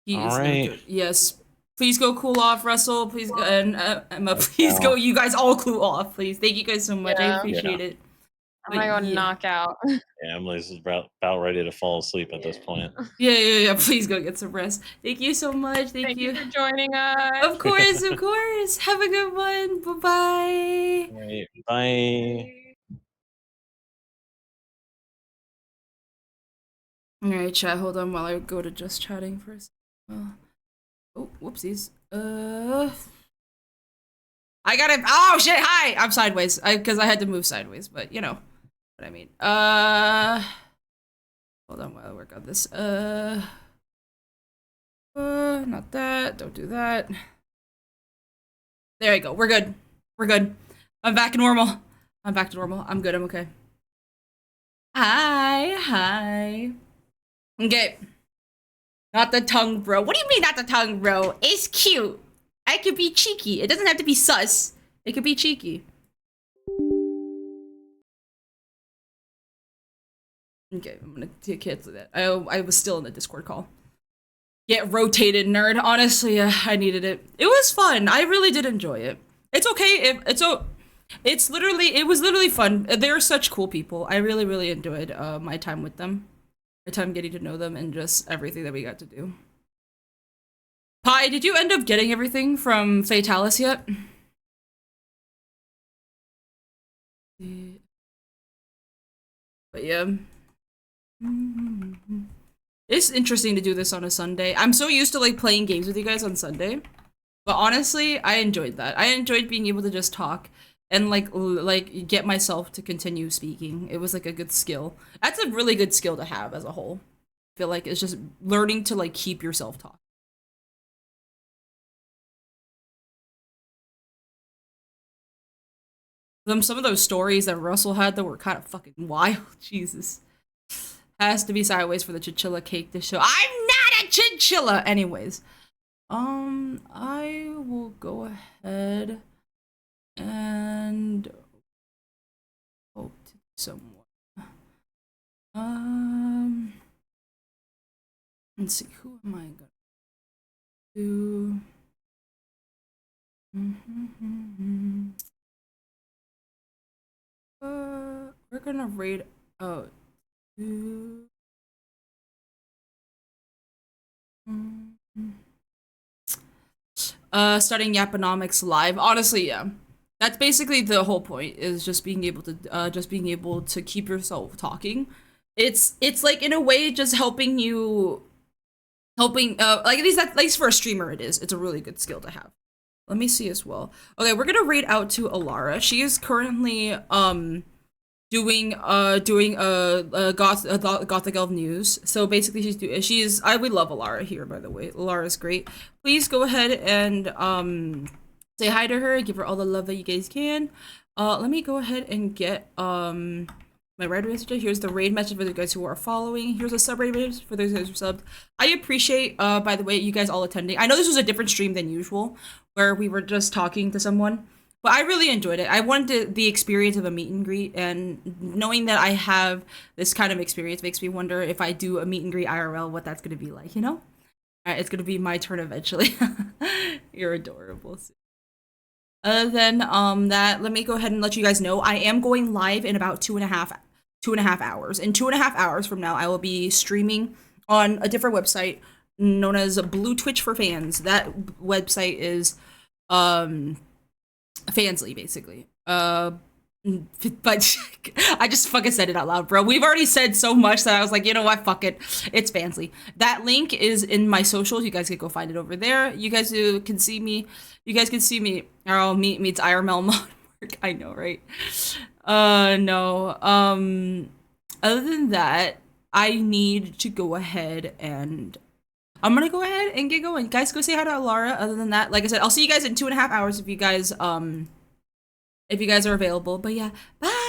All right. Yes. Please go cool off, Russell. Please and Emma. Please go. You guys all cool off, please. Thank you guys so much. I appreciate it. I'm gonna go knock out. Yeah, Emily's about ready to fall asleep at this point. Yeah. Please go get some rest. Thank you so much. Thank you for joining us. Of course. Have a good one. Bye-bye. Right, bye. All right, chat. Hold on while I go to just chatting first. Oh, whoopsies. I gotta. Oh shit! Hi. I'm sideways. Because I had to move sideways, but you know what I mean. Hold on while I work on this. Not that. Don't do that. There you go. We're good. We're good. I'm back to normal. I'm back to normal. I'm good. I'm okay. Hi. Okay. Not the tongue, bro. What do you mean not the tongue, bro? It's cute. I could be cheeky. It doesn't have to be sus. It could be cheeky. Okay, I'm gonna cancel that. I was still in the Discord call. Get rotated, nerd. Honestly, I needed it. It was fun. I really did enjoy it. It's okay. It was literally fun. They're such cool people. I really enjoyed my time with them. My time getting to know them and just everything that we got to do. Pi, did you end up getting everything from Fatalis yet? But yeah. It's interesting to do this on a Sunday. I'm so used to like playing games with you guys on Sunday. But honestly, I enjoyed that. I enjoyed being able to just talk and like get myself to continue speaking. It was like a good skill. That's a really good skill to have as a whole. I feel like it's just learning to like keep yourself talking. Some of those stories that Russell had that were kind of fucking wild. Jesus. Has to be sideways for the chinchilla cake to show. I'm not a chinchilla! Anyways. I will go ahead and hope to someone. Let's see, who am I gonna do? We're gonna raid out to starting Yaponomics live. Honestly, yeah. That's basically the whole point, is just being able to keep yourself talking. It's like in a way just helping like at least for a streamer it's a really good skill to have. Let me see as well. Okay, we're gonna raid out to Alara. She is currently doing Gothic Elf news. So basically we love Alara here, by the way. Alara's great. Please go ahead and say hi to her, give her all the love that you guys can. Let me go ahead and get my raid message. Here's the raid message for the guys who are following. Here's a sub raid message for those guys who are subbed. I appreciate by the way, you guys all attending. I know this was a different stream than usual, where we were just talking to someone. But I really enjoyed it. I wanted the experience of a meet and greet, and knowing that I have this kind of experience makes me wonder if I do a meet and greet IRL, what that's gonna be like, you know? Alright, it's gonna be my turn eventually. You're adorable. Other than that, let me go ahead and let you guys know I am going live in about 2.5 hours. In 2.5 hours from now, I will be streaming on a different website known as Blue Twitch for Fans. That website is Fansly, basically. But I just fucking said it out loud, bro. We've already said so much that I was like, you know what, fuck it. It's Fansly. That link is in my socials. You guys can go find it over there. You guys who can see me, Oh, meets IRL mod work. I know, right? No. Other than that, I need to go ahead and I'm gonna go ahead and get going. Guys, go say hi to Alara. Other than that, like I said, I'll see you guys in 2.5 hours if you guys are available. But yeah, bye.